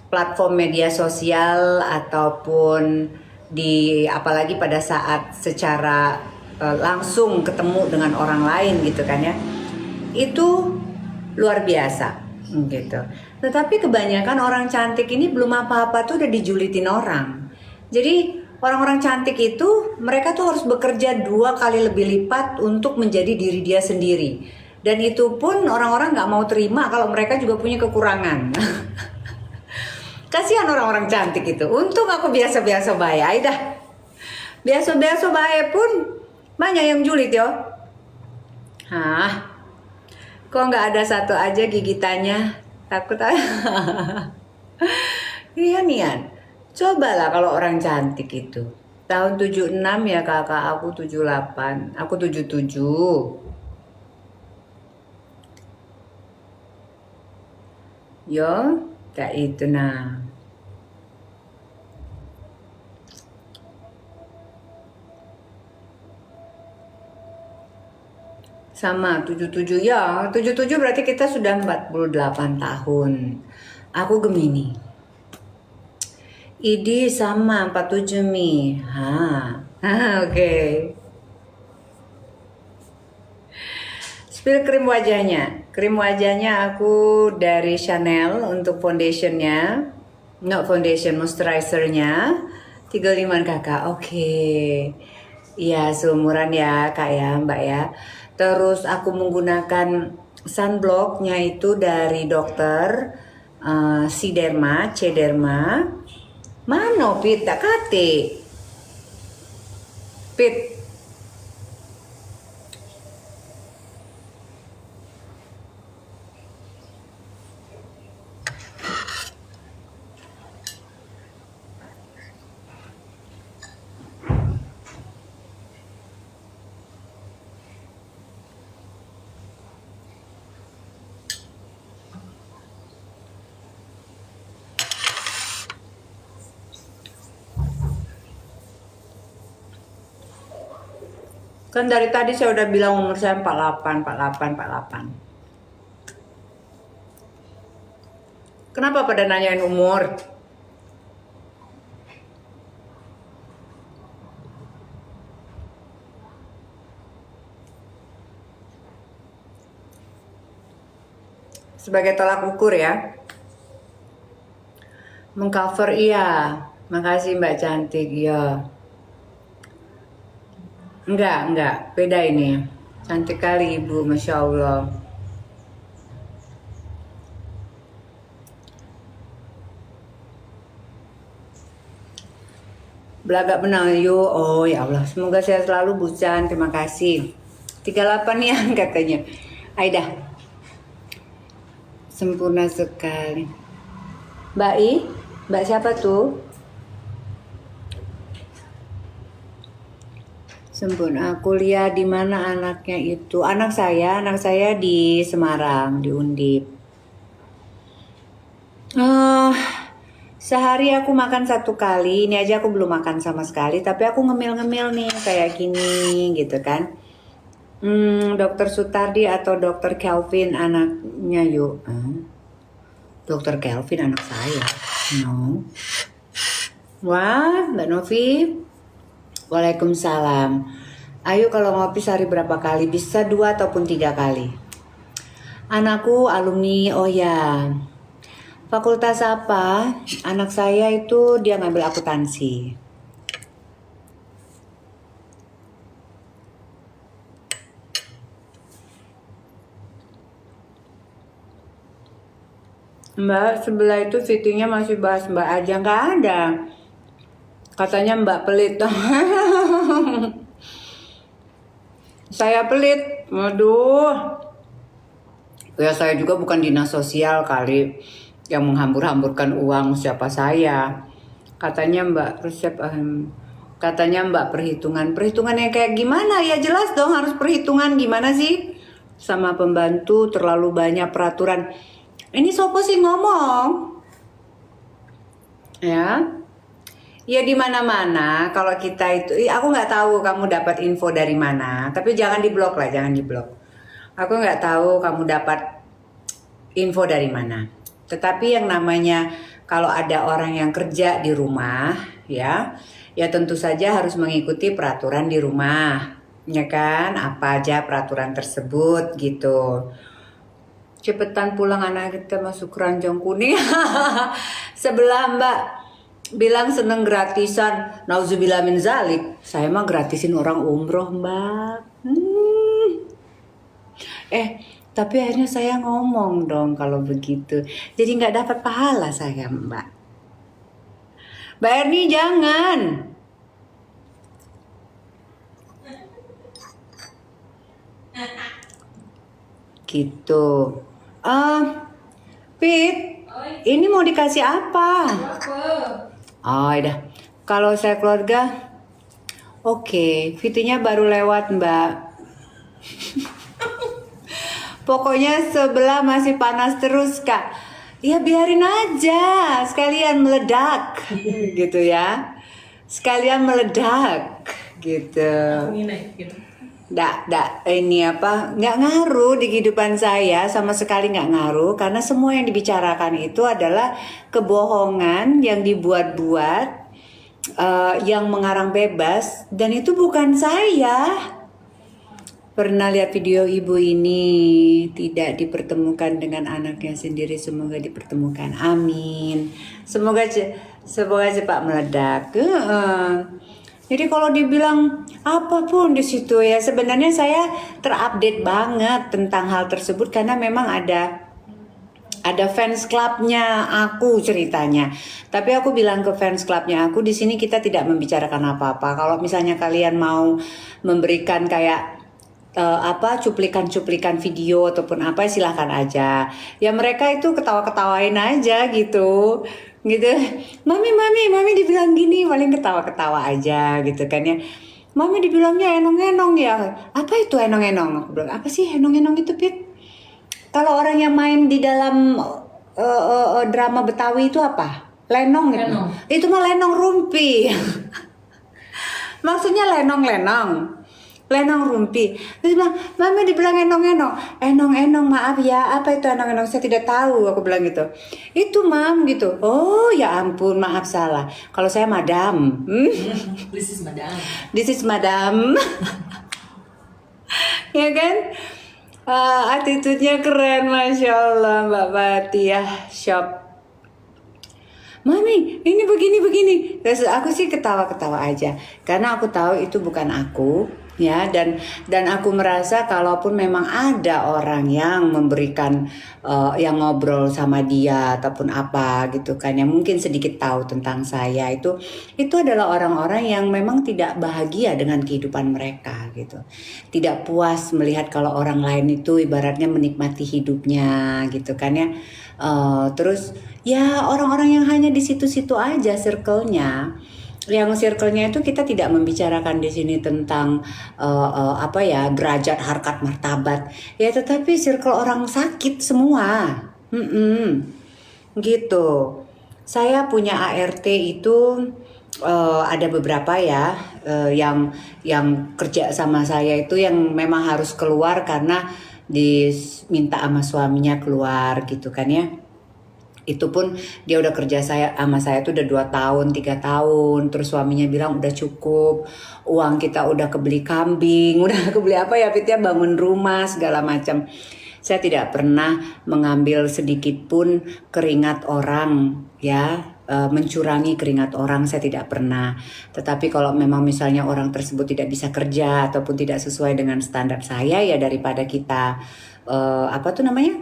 platform media sosial ataupun di apalagi pada saat secara langsung ketemu dengan orang lain gitu kan ya. Itu luar biasa gitu. Tetapi kebanyakan orang cantik ini belum apa-apa tuh udah dijulitin orang. Jadi orang-orang cantik itu mereka tuh harus bekerja 2 kali lebih lipat untuk menjadi diri dia sendiri. Dan itu pun orang-orang nggak mau terima kalau mereka juga punya kekurangan. Kasihan orang-orang cantik itu. Untung aku biasa-biasa baik. Dah. Biasa-biasa baik pun banyak yang julid yo. Hah? Kok nggak ada satu aja gigitannya? Takut aja. Iya Nian. Cobalah kalau orang cantik itu. Tahun 76 ya kakak, aku 78. Aku 77. Yo, kayak itu nah. Sama 77 ya, 77 berarti kita sudah 48 tahun. Aku Gemini. Idi sama 47 Mi. Oke. Spill krim wajahnya. Krim wajahnya aku dari Chanel untuk foundationnya. Not foundation, moisturizernya. 35 kakak. Oke. Iya seumuran ya kak ya mbak ya. Terus aku menggunakan sunblocknya itu dari dokter C-Derma. Mana Pit tak kate? Pit. Kan dari tadi saya udah bilang umur saya 48, 48, 48. Kenapa pada nanyain umur? Sebagai tolak ukur ya. Mengcover iya. Makasih Mbak cantik ya. Enggak, beda ini. Cantik kali Ibu, Masya Allah. Belagak benang yuk. Oh ya Allah, semoga saya selalu Bucan. Terima kasih. 38 ya katanya. Aida. Sempurna sekali. Mbak I, Mbak siapa tuh? Sempurna. Kuliah di mana anaknya itu? Anak saya di Semarang, di Undip. Sehari aku makan 1 kali. Ini aja aku belum makan sama sekali, tapi aku ngemil-ngemil nih kayak gini gitu kan. Dokter Sutardi atau Dokter Kelvin anaknya yuk. Dokter Kelvin anak saya. No. Wah, Mbak Novi. Waalaikumsalam. Ayo kalau ngopi sehari berapa kali? Bisa 2 ataupun 3 kali. Anakku alumni, oh ya. Fakultas apa? Anak saya itu dia ngambil akuntansi. Mbak, sebelah itu fittingnya masih bahas Mbak aja, nggak ada. Katanya Mbak pelit. Saya pelit, waduh. Ya saya juga bukan dinas sosial kali yang menghambur-hamburkan uang siapa saya. Katanya Mbak resep, katanya Mbak perhitungan yang kayak gimana? Ya jelas dong harus perhitungan gimana sih? Sama pembantu terlalu banyak peraturan. Ini sopo sih ngomong? Ya. Ya di mana-mana kalau kita itu, aku nggak tahu kamu dapat info dari mana, tapi jangan diblok lah, jangan diblok. Aku nggak tahu kamu dapat info dari mana. Tetapi yang namanya kalau ada orang yang kerja di rumah, ya tentu saja harus mengikuti peraturan di rumah, ya kan? Apa aja peraturan tersebut gitu. Cepetan pulang anak kita masuk keranjang kuning. Sebelah Mbak bilang seneng gratisan. Nauzubillah min zalik. Saya mah gratisin orang umroh Mbak. Tapi akhirnya saya ngomong dong kalau begitu. Jadi nggak dapat pahala saya Mbak. Mbak Erni jangan. Gitu. Pit, ini mau dikasih apa? Oh, udah. Kalau saya keluarga, oke. Fitinya baru lewat, Mbak. Pokoknya sebelah masih panas terus, Kak. Ya biarin aja, sekalian meledak, gitu ya. Sekalian meledak, gitu. Nggak ngaruh di kehidupan saya, sama sekali nggak ngaruh, karena semua yang dibicarakan itu adalah kebohongan yang dibuat-buat, yang mengarang bebas, dan itu bukan saya. Pernah lihat video ibu ini tidak dipertemukan dengan anaknya sendiri, semoga dipertemukan, amin. Semoga cepat meledak. Jadi kalau dibilang apapun di situ ya, sebenarnya saya terupdate banget tentang hal tersebut karena memang ada fans clubnya aku ceritanya. Tapi aku bilang ke fans clubnya aku, di sini kita tidak membicarakan apa-apa. Kalau misalnya kalian mau memberikan kayak cuplikan-cuplikan video ataupun apa, silahkan aja. Ya mereka itu ketawa-ketawain aja gitu. Mami dibilang gini, paling ketawa-ketawa aja gitu kan ya. Mami dibilangnya enong-enong ya. Apa itu enong-enong? Aku bilang, apa sih enong-enong itu, Pit? Kalau orang yang main di dalam drama Betawi itu apa? Lenong gitu. Itu mah lenong rumpi. Maksudnya lenong-lenong. Lenong rumpi. Terus bilang, Mami dibilang enong-enong. Enong-enong, maaf ya, apa itu enong-enong? Saya tidak tahu, aku bilang gitu. Itu mam gitu. Oh ya ampun, maaf salah. Kalau saya madam. This is madam. This is madam. Ya kan? Attitude-nya keren, Masya Allah Mbak Pati ya. Shop. Mami, ini begini. Terus aku sih ketawa-ketawa aja, karena aku tahu itu bukan aku, ya. Dan aku merasa kalaupun memang ada orang yang memberikan, yang ngobrol sama dia ataupun apa gitu kan, yang mungkin sedikit tahu tentang saya, itu adalah orang-orang yang memang tidak bahagia dengan kehidupan mereka gitu, tidak puas melihat kalau orang lain itu ibaratnya menikmati hidupnya gitu kan ya. Terus ya orang-orang yang hanya di situ-situ aja circle-nya. Yang circle-nya itu kita tidak membicarakan di sini tentang apa ya, derajat, harkat, martabat. Ya tetapi circle orang sakit semua. Gitu. Saya punya ART itu ada beberapa ya, yang kerja sama saya itu yang memang harus keluar karena diminta sama suaminya keluar gitu kan ya. Itu pun dia udah kerja sama saya tuh udah 2 tahun 3 tahun, terus suaminya bilang udah cukup, uang kita udah kebeli kambing, udah kebeli apa ya Fit ya, bangun rumah segala macam. Saya tidak pernah mengambil sedikit pun keringat orang ya, mencurangi keringat orang, saya tidak pernah. Tetapi kalau memang misalnya orang tersebut tidak bisa kerja ataupun tidak sesuai dengan standar saya, ya daripada kita apa tuh namanya,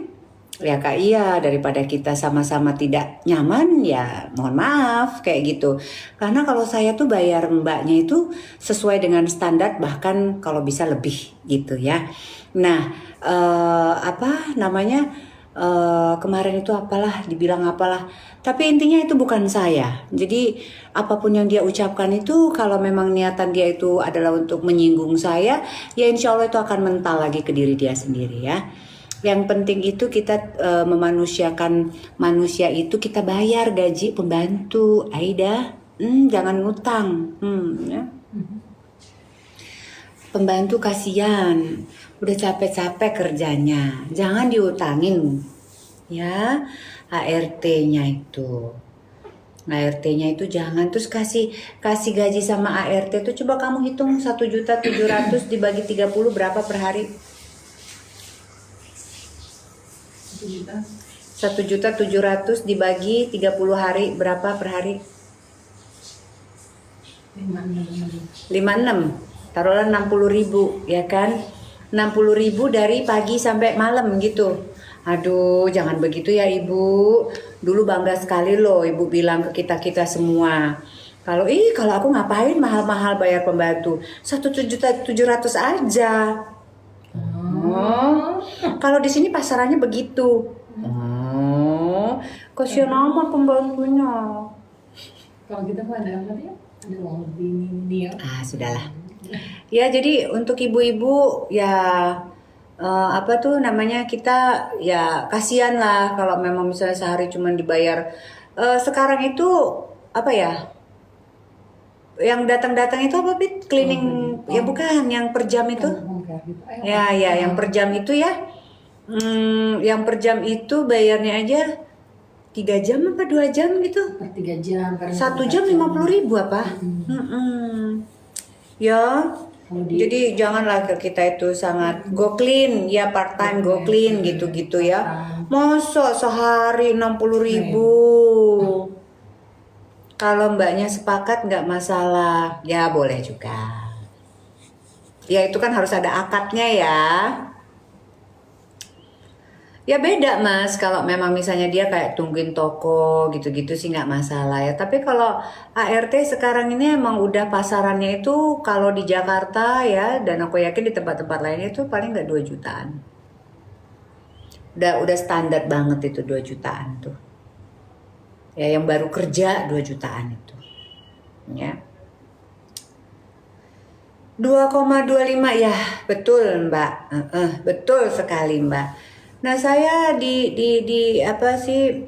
ya Kak, iya, daripada kita sama-sama tidak nyaman, ya mohon maaf kayak gitu. Karena kalau saya tuh bayar mbaknya itu sesuai dengan standar, bahkan kalau bisa lebih gitu ya. Nah, apa namanya, kemarin itu apalah, dibilang apalah. Tapi intinya itu bukan saya. Jadi apapun yang dia ucapkan itu, kalau memang niatan dia itu adalah untuk menyinggung saya, ya insya Allah itu akan mental lagi ke diri dia sendiri ya. Yang penting itu kita memanusiakan manusia, itu kita bayar gaji pembantu, Aida. Jangan ngutang, ya. Pembantu kasihan, udah capek-capek kerjanya, jangan diutangin, ya. ART-nya itu, ART-nya itu jangan, terus kasih gaji sama ART itu coba kamu hitung 1.700.000 dibagi 30 berapa per hari? 1.700.000 dibagi 30 hari berapa per hari? 56. Taruhlah 60.000 ya kan? 60.000 dari pagi sampai malam gitu. Aduh, jangan begitu ya Ibu. Dulu bangga sekali loh Ibu bilang ke kita semua. Kalau aku ngapain mahal-mahal bayar pembantu? 1.700.000 aja. Kalau di sini pasarannya begitu. Kasihan amat pembantunya. Kalau kita mah ada apa ya? Ada uang lebih dia. Sudahlah. Ya, jadi untuk ibu-ibu ya, apa tuh namanya, kita ya kasihan lah kalau memang misalnya sehari cuma dibayar. Sekarang itu apa ya? Yang datang-datang itu apa, Pit? Cleaning, ya bukan, yang per jam itu. Ya, yang per jam itu ya. Yang per jam itu bayarnya aja 3 jam apa 2 jam gitu? Per 3 jam. 1 jam 50.000 apa? Ya, jadi janganlah kita itu sangat go clean, ya part time go clean gitu-gitu ya. Masa sehari 60.000? Kalau mbaknya sepakat nggak masalah, ya boleh juga. Ya itu kan harus ada akadnya ya. Ya beda Mas, kalau memang misalnya dia kayak tungguin toko gitu-gitu sih nggak masalah ya. Tapi kalau ART sekarang ini emang udah pasarannya itu, kalau di Jakarta ya, dan aku yakin di tempat-tempat lainnya itu paling nggak 2 jutaan. Udah standar banget itu 2 jutaan tuh. Ya yang baru kerja 2 jutaan itu. Ya. 2,25 ya, betul Mbak. Betul sekali Mbak. Nah saya di apa sih,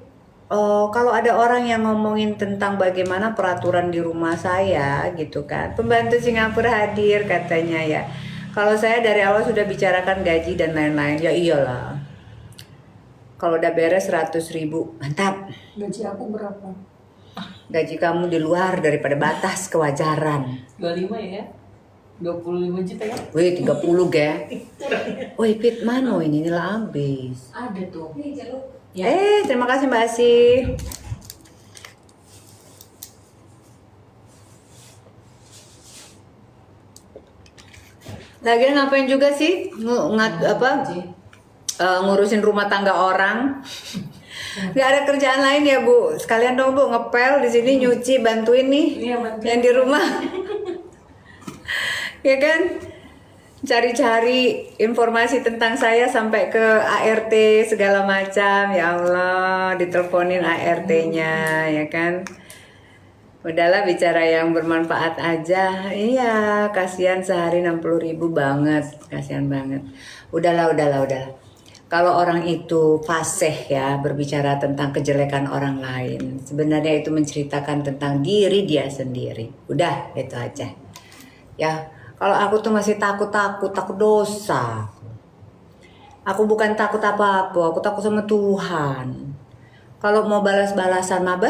kalau ada orang yang ngomongin tentang bagaimana peraturan di rumah saya gitu kan, pembantu Singapura hadir katanya ya. Kalau saya dari awal sudah bicarakan gaji dan lain-lain, ya iyalah. Kalau udah beres 100.000, mantap. Gaji aku berapa? Gaji kamu di luar daripada batas kewajaran. 25 ya? 25 juta ya? Wih, 30 ga. Wih, Pit, mano ini nila habis. Ada tuh. Terima kasih Mbak Asih. Lagian ngapain juga sih ngurusin rumah tangga orang? Gak ada kerjaan lain ya Bu? Sekalian dong Bu ngepel di sini nyuci bantuin nih Iya, bantuin. yang di rumah. Ya kan? Cari-cari informasi tentang saya sampai ke ART segala macam. Ya Allah, diteleponin ART-nya ya kan. Udahlah bicara yang bermanfaat aja. Iya, kasihan sehari 60.000 banget. Kasihan banget. Udahlah. Kalau orang itu fasih ya berbicara tentang kejelekan orang lain, sebenarnya itu menceritakan tentang diri dia sendiri. Udah, itu aja. Ya, kalau aku tuh masih takut dosa. Aku bukan takut apa-apa, aku takut sama Tuhan. Kalau mau balas-balasan mah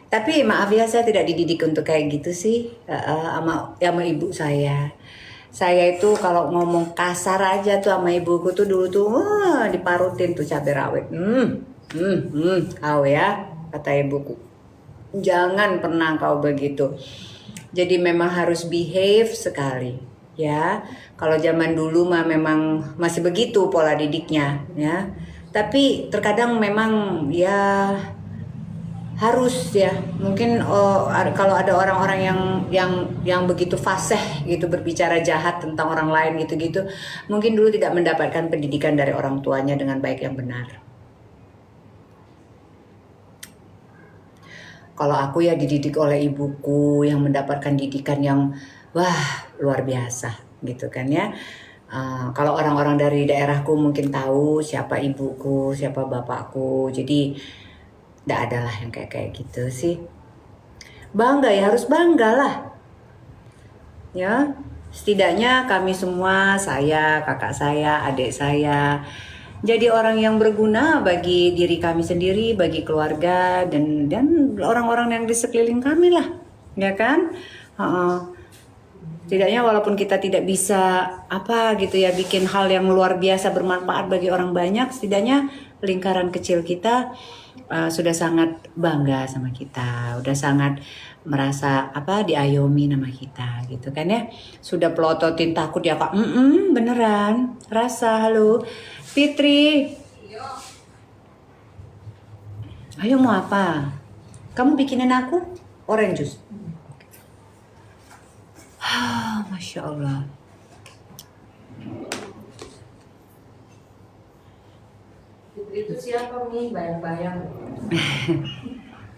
tapi maaf ya, saya tidak dididik untuk kayak gitu sih sama ibu saya. Saya itu kalau ngomong kasar aja tuh sama ibuku tuh dulu tuh diparutin tuh cabai rawit. Kau ya, kata ibuku. Jangan pernah kau begitu. Jadi memang harus behave sekali ya. Kalau zaman dulu mah memang masih begitu pola didiknya ya. Tapi terkadang memang ya harus ya, mungkin kalau ada orang-orang yang begitu fasih gitu berbicara jahat tentang orang lain gitu-gitu, mungkin dulu tidak mendapatkan pendidikan dari orang tuanya dengan baik yang benar. Kalau aku ya dididik oleh ibuku yang mendapatkan didikan yang luar biasa gitu kan ya. Kalau orang-orang dari daerahku mungkin tahu siapa ibuku, siapa bapakku, jadi tidak ada lah yang kayak gitu sih. Bangga ya, harus bangga lah. Ya, setidaknya kami semua, saya, kakak saya, adik saya, jadi orang yang berguna bagi diri kami sendiri, bagi keluarga dan orang-orang yang di sekeliling kami lah, ya kan? Setidaknya walaupun kita tidak bisa bikin hal yang luar biasa bermanfaat bagi orang banyak, setidaknya lingkaran kecil kita sudah sangat bangga sama kita, udah sangat merasa diayomi nama kita gitu kan ya. Sudah pelototin takut ya Kak, beneran rasa. Halo Fitri, ayo mau apa? Kamu bikinin aku orange juice. Masya Allah. Itu siapa nih? Bayang-bayang.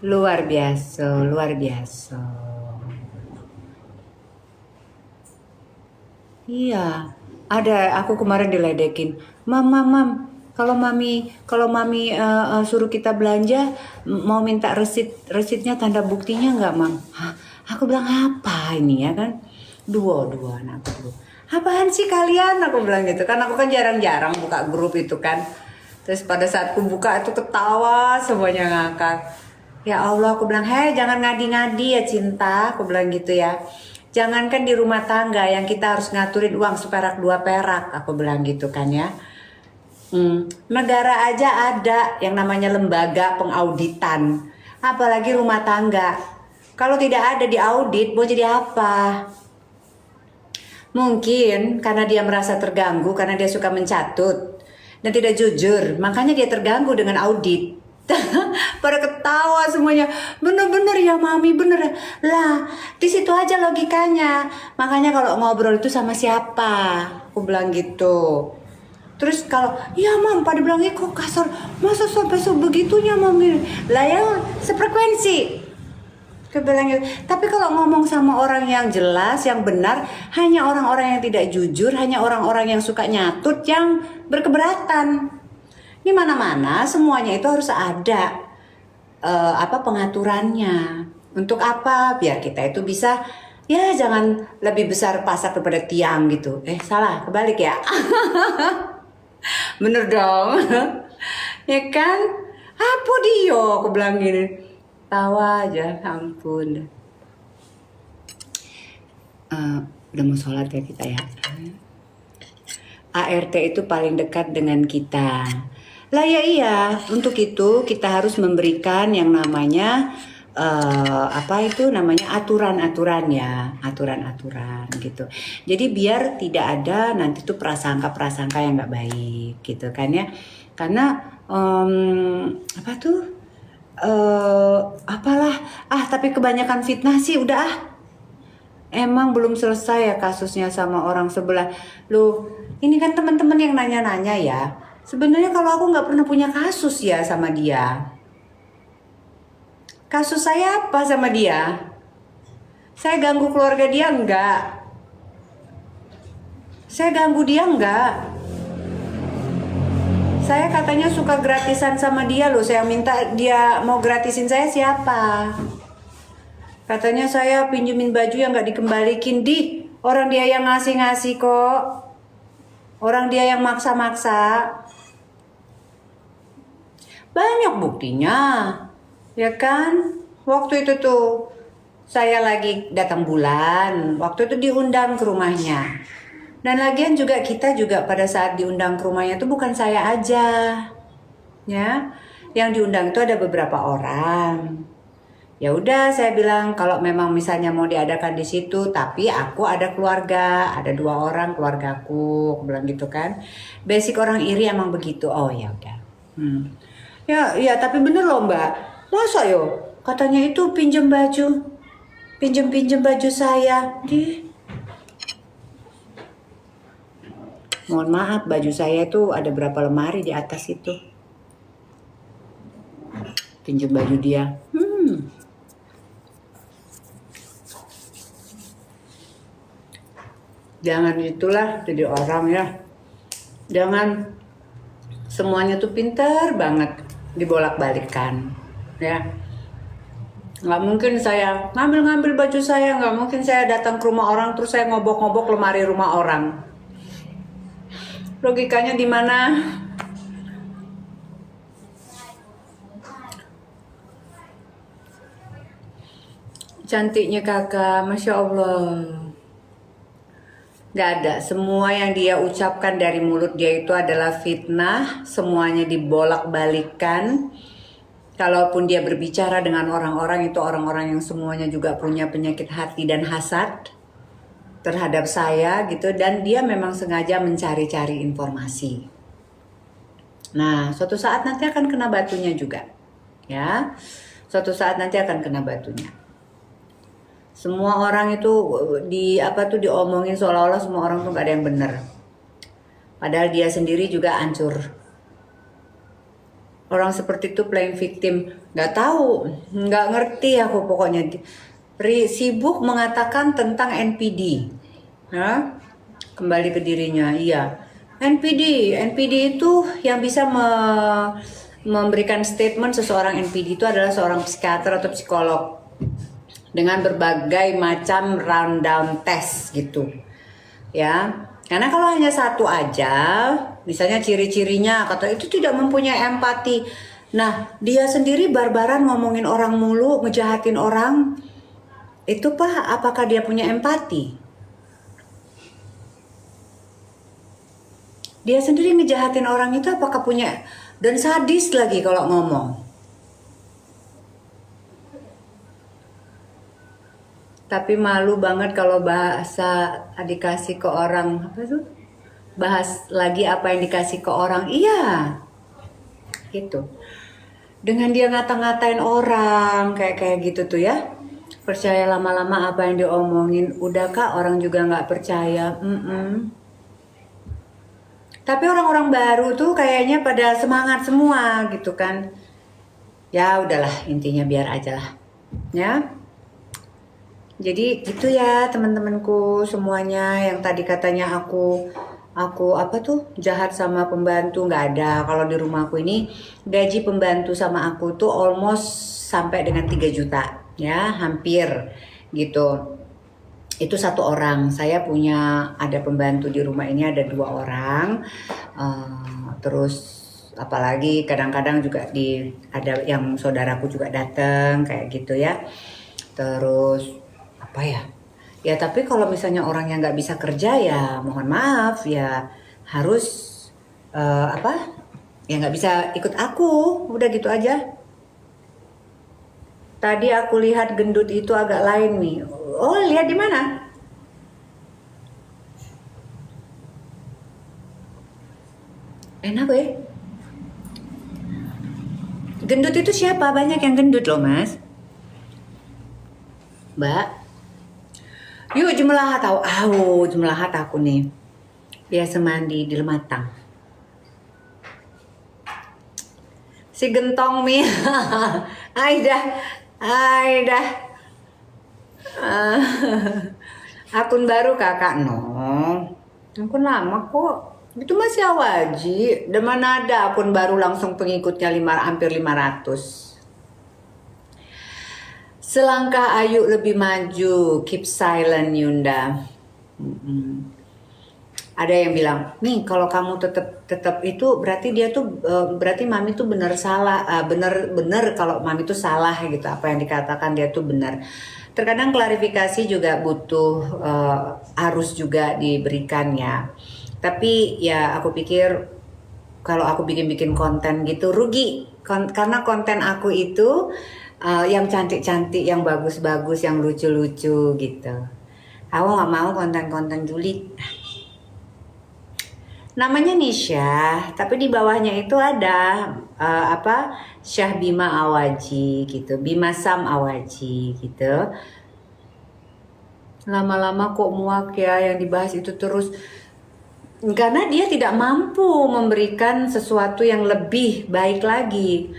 luar biasa. Iya, ada aku kemarin diledekin. Mam, kalau mami suruh kita belanja, mau minta resitnya, tanda buktinya nggak, Mam? Hah? Aku bilang apa ini ya kan? Dua anak dulu. Apaan sih kalian? Aku bilang gitu kan. Aku kan jarang-jarang buka grup itu kan. Terus pada saat aku buka itu ketawa semuanya ngakak. Ya Allah, aku bilang, hei jangan ngadi-ngadi ya cinta. Aku bilang gitu ya. Jangankan di rumah tangga yang kita harus ngaturin uang seperak 2 perak. Aku bilang gitu kan ya. Negara aja ada yang namanya lembaga pengauditan. Apalagi rumah tangga. Kalau tidak ada di audit, mau jadi apa? Mungkin karena dia merasa terganggu, karena dia suka mencatut dan tidak jujur, makanya dia terganggu dengan audit. Pada ketawa semuanya, bener-bener ya mami, bener lah. Di situ aja logikanya. Makanya kalau ngobrol itu sama siapa, aku bilang gitu. Terus kalau, ya mam, pada bilang kok kasar, masa sampai sebegitunya mami? Lah ya sefrekuensi. Kebilang gitu. Tapi kalau ngomong sama orang yang jelas, yang benar, hanya orang-orang yang tidak jujur, hanya orang-orang yang suka nyatut, yang berkeberatan. Di mana-mana semuanya itu harus ada pengaturannya. Untuk apa? Biar kita itu bisa ya jangan lebih besar pasak daripada tiang gitu. Salah, kebalik ya. Bener dong. Ya kan? Apa dia? Aku bilang gini. Tawa aja, ampun. Udah mau sholat ya kita ya. ART itu paling dekat dengan kita. Lah ya iya, untuk itu kita harus memberikan yang namanya aturan-aturan ya, aturan-aturan gitu. Jadi biar tidak ada nanti tuh prasangka-prasangka yang nggak baik gitu kan ya. Karena tapi kebanyakan fitnah sih udah emang belum selesai ya kasusnya sama orang sebelah. Loh, ini kan teman-teman yang nanya-nanya ya. Sebenarnya kalau aku nggak pernah punya kasus ya sama dia. Kasus saya apa sama dia? Saya ganggu keluarga dia enggak? Saya ganggu dia enggak? Saya katanya suka gratisan sama dia loh. Saya minta dia mau gratisin saya siapa? Katanya saya pinjemin baju yang nggak dikembalikan. Orang dia yang ngasih-ngasih kok. Orang dia yang maksa-maksa. Banyak buktinya. Ya kan? Waktu itu tuh saya lagi datang bulan. Waktu itu diundang ke rumahnya. Dan lagian juga kita juga pada saat diundang ke rumahnya tuh bukan saya aja. Ya. Yang diundang itu ada beberapa orang. Ya udah saya bilang kalau memang misalnya mau diadakan di situ, tapi aku ada keluarga, ada 2 orang keluargaku, aku bilang gitu kan. Basic orang iri emang begitu. Oh ya udah. Ya tapi bener loh Mbak. Masa yo? Katanya itu pinjem baju saya. Mohon maaf, baju saya itu ada berapa lemari di atas itu. Pinjem baju dia. Jangan itulah jadi orang ya. Jangan semuanya tuh pinter banget dibolak-balikan ya. Nggak mungkin saya ngambil baju saya, nggak mungkin saya datang ke rumah orang terus saya ngobok-ngobok lemari rumah orang. Logikanya di mana? Cantiknya kakak, Masya Allah. Gak ada, semua yang dia ucapkan dari mulut dia itu adalah fitnah. Semuanya dibolak-balikan. Kalaupun dia berbicara dengan orang-orang itu orang-orang yang semuanya juga punya penyakit hati dan hasad terhadap saya gitu. Dan dia memang sengaja mencari-cari informasi. Nah, suatu saat nanti akan kena batunya juga. Ya, suatu saat nanti akan kena batunya. Semua orang itu diomongin seolah-olah semua orang tuh gak ada yang benar. Padahal dia sendiri juga hancur. Orang seperti itu playing victim, gak tahu, gak ngerti aku pokoknya. Sibuk mengatakan tentang NPD. Kembali ke dirinya, iya. NPD itu yang bisa memberikan statement seseorang NPD itu adalah seorang psikiater atau psikolog. Dengan berbagai macam rundown test gitu ya, karena kalau hanya satu aja misalnya ciri-cirinya kata itu tidak mempunyai empati. Nah dia sendiri barbaran ngomongin orang mulu, ngejahatin orang, itu apakah dia punya empati? Dia sendiri ngejahatin orang itu apakah punya, dan sadis lagi kalau ngomong. Tapi malu banget kalau bahasa dikasih ke orang, bahas lagi apa yang dikasih ke orang. Iya, gitu. Dengan dia ngata-ngatain orang kayak gitu tuh ya. Percaya lama-lama apa yang diomongin. Udah kak, orang juga nggak percaya. Tapi orang-orang baru tuh kayaknya pada semangat semua gitu kan. Ya udahlah, intinya biar aja lah. Ya. Jadi gitu ya teman-temanku semuanya, yang tadi katanya aku jahat sama pembantu, nggak ada. Kalau di rumahku ini gaji pembantu sama aku tuh almost sampai dengan 3 juta ya, hampir gitu. Itu satu orang. Saya punya ada pembantu di rumah ini ada 2 orang. Terus apalagi kadang-kadang juga ada yang saudaraku juga datang kayak gitu ya. Terus apa ya? Ya tapi kalau misalnya orang yang nggak bisa kerja ya mohon maaf ya harus apa? Ya nggak bisa ikut aku. Udah gitu aja. Tadi aku lihat gendut itu agak lain nih. Oh, lihat di mana? Enak weh. Gendut itu siapa? Banyak yang gendut loh, Mas. Mbak. Yuk jumlahat tahu. Jumlahat aku nih. Biasa mandi di Lematang. Si gentong mi. Aidah. Ah, akun baru kakak no. Akun lama kok. Itu masih awaji. Dan mana ada akun baru langsung pengikutnya hampir 500. Selangkah ayu lebih maju. Keep silent Yunda. Ada yang bilang, nih kalau kamu tetap itu berarti dia tuh berarti mami tuh benar salah, benar kalau mami tuh salah gitu. Apa yang dikatakan dia tuh benar. Terkadang klarifikasi juga butuh harus juga diberikan ya. Tapi ya aku pikir kalau aku bikin konten gitu rugi karena konten aku itu yang cantik-cantik, yang bagus-bagus, yang lucu-lucu gitu. Aku nggak mau konten-konten julid. Namanya Nisha, tapi di bawahnya itu ada Syah Bima Awaji gitu, Bima Sam Awaji gitu. Lama-lama kok muak ya yang dibahas itu terus. Karena dia tidak mampu memberikan sesuatu yang lebih baik lagi.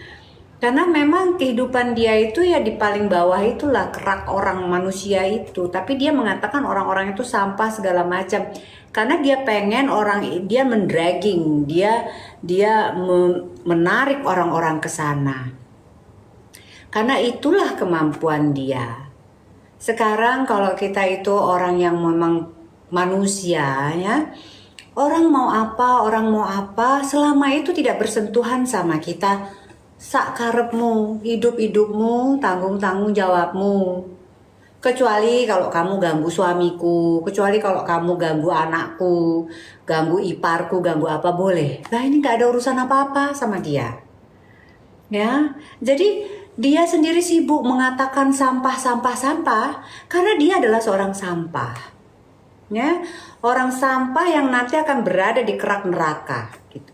Karena memang kehidupan dia itu ya di paling bawah itulah kerak orang manusia itu. Tapi dia mengatakan orang-orang itu sampah segala macam. Karena dia pengen dia mendragging, dia menarik orang-orang ke sana. Karena itulah kemampuan dia. Sekarang kalau kita itu orang yang memang manusia ya, orang mau apa, selama itu tidak bersentuhan sama kita, sak karepmu, hidupmu, tanggung jawabmu. Kecuali kalau kamu ganggu suamiku, kecuali kalau kamu ganggu anakku, ganggu iparku, ganggu apa boleh. Nah ini gak ada urusan apa-apa sama dia. Ya, jadi dia sendiri sibuk mengatakan sampah karena dia adalah seorang sampah. Ya, orang sampah yang nanti akan berada di kerak neraka gitu.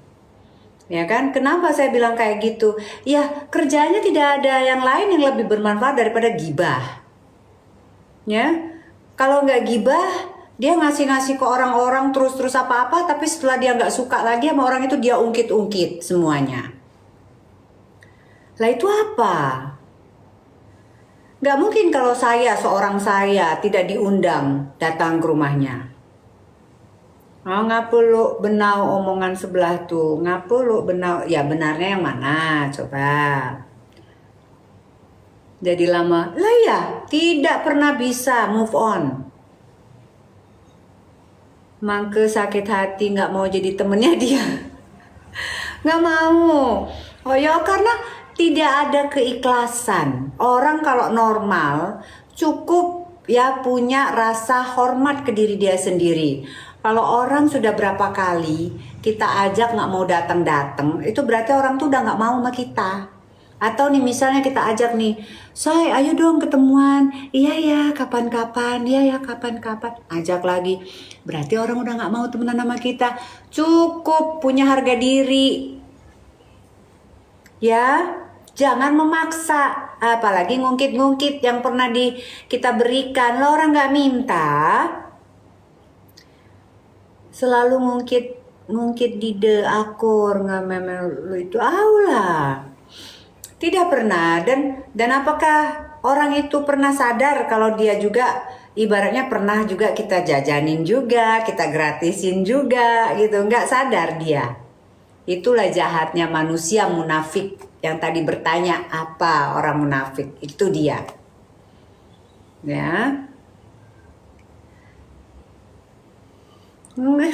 Ya kan? Kenapa saya bilang kayak gitu? Ya, kerjanya tidak ada yang lain yang lebih bermanfaat daripada gibah. Ya. Kalau nggak gibah, dia ngasih-ngasih ke orang-orang terus apa-apa, tapi setelah dia nggak suka lagi sama orang itu dia ungkit-ungkit semuanya. Lah itu apa? Nggak mungkin kalau seorang saya tidak diundang datang ke rumahnya. Ngapulu benau omongan sebelah tuh. Ngapulu benau, ya benarnya yang mana? Coba. Jadi lama. Lah ya, tidak pernah bisa move on. Mangke sakit hati nggak mau jadi temennya dia. Nggak mau. Oh ya karena tidak ada keikhlasan. Orang kalau normal cukup ya punya rasa hormat ke diri dia sendiri. Kalau orang sudah berapa kali kita ajak nggak mau datang, itu berarti orang tuh udah nggak mau sama kita. Atau nih misalnya kita ajak nih, say ayo dong ketemuan, iya ya kapan-kapan, ajak lagi. Berarti orang udah nggak mau temenan sama kita. Cukup punya harga diri. Ya, jangan memaksa. Apalagi ngungkit-ngungkit yang pernah kita berikan. Lo orang nggak minta. Selalu ngungkit di akur ngamemel lu itu aulah. Tidak pernah dan apakah orang itu pernah sadar kalau dia juga ibaratnya pernah juga kita jajanin juga, kita gratisin juga gitu, nggak sadar dia. Itulah jahatnya manusia munafik yang tadi bertanya apa orang munafik, itu dia. Ya.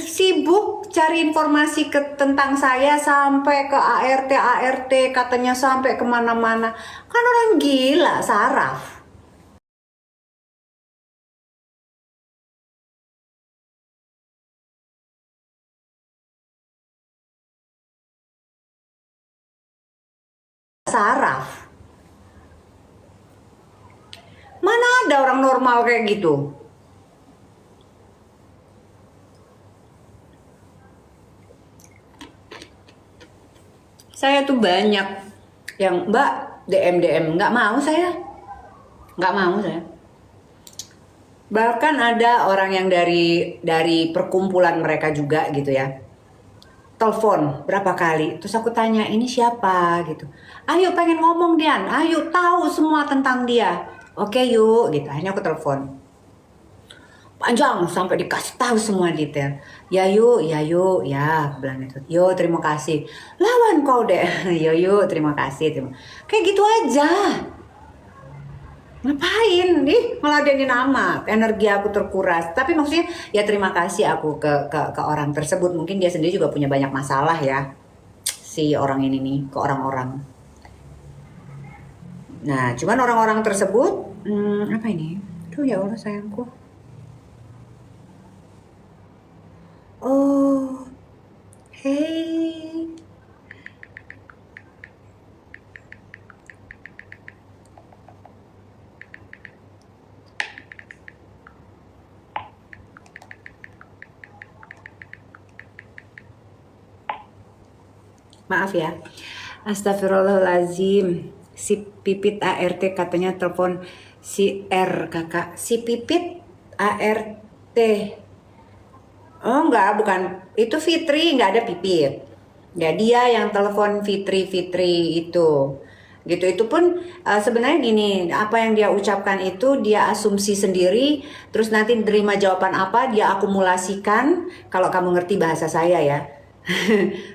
Sibuk cari informasi tentang saya sampai ke ART katanya sampai kemana-mana. Kan orang gila, saraf. Saraf. Mana ada orang normal kayak gitu? Saya tuh banyak yang Mbak DM nggak mau saya, Bahkan ada orang yang dari perkumpulan mereka juga gitu ya, telepon berapa kali, terus aku tanya ini siapa gitu, ayo pengen ngomong Dian, ayo tahu semua tentang dia, oke yuk gitu, akhirnya aku telepon. Panjang sampai dikasih tahu semua detail. Ya yuk, ya bilang itu. Yo terima kasih. Lawan kau deh. Yo yuk terima kasih. Kayak gitu aja. Ngapain? Ngeladenin amat. Energi aku terkuras. Tapi maksudnya ya terima kasih aku ke orang tersebut. Mungkin dia sendiri juga punya banyak masalah ya. Si orang ini nih ke orang-orang. Nah, cuman orang-orang tersebut apa ini? Aduh ya Allah sayangku. Oh, hey. Maaf ya. Astagfirullahaladzim. Si Pipit ART katanya telepon si R kakak. Si Pipit ART. Oh enggak, bukan. Itu Fitri, nggak ada Pipit. Ya dia yang telepon Fitri itu. Gitu, itu pun sebenarnya gini, apa yang dia ucapkan itu dia asumsi sendiri, terus nanti terima jawaban apa dia akumulasikan, kalau kamu ngerti bahasa saya ya.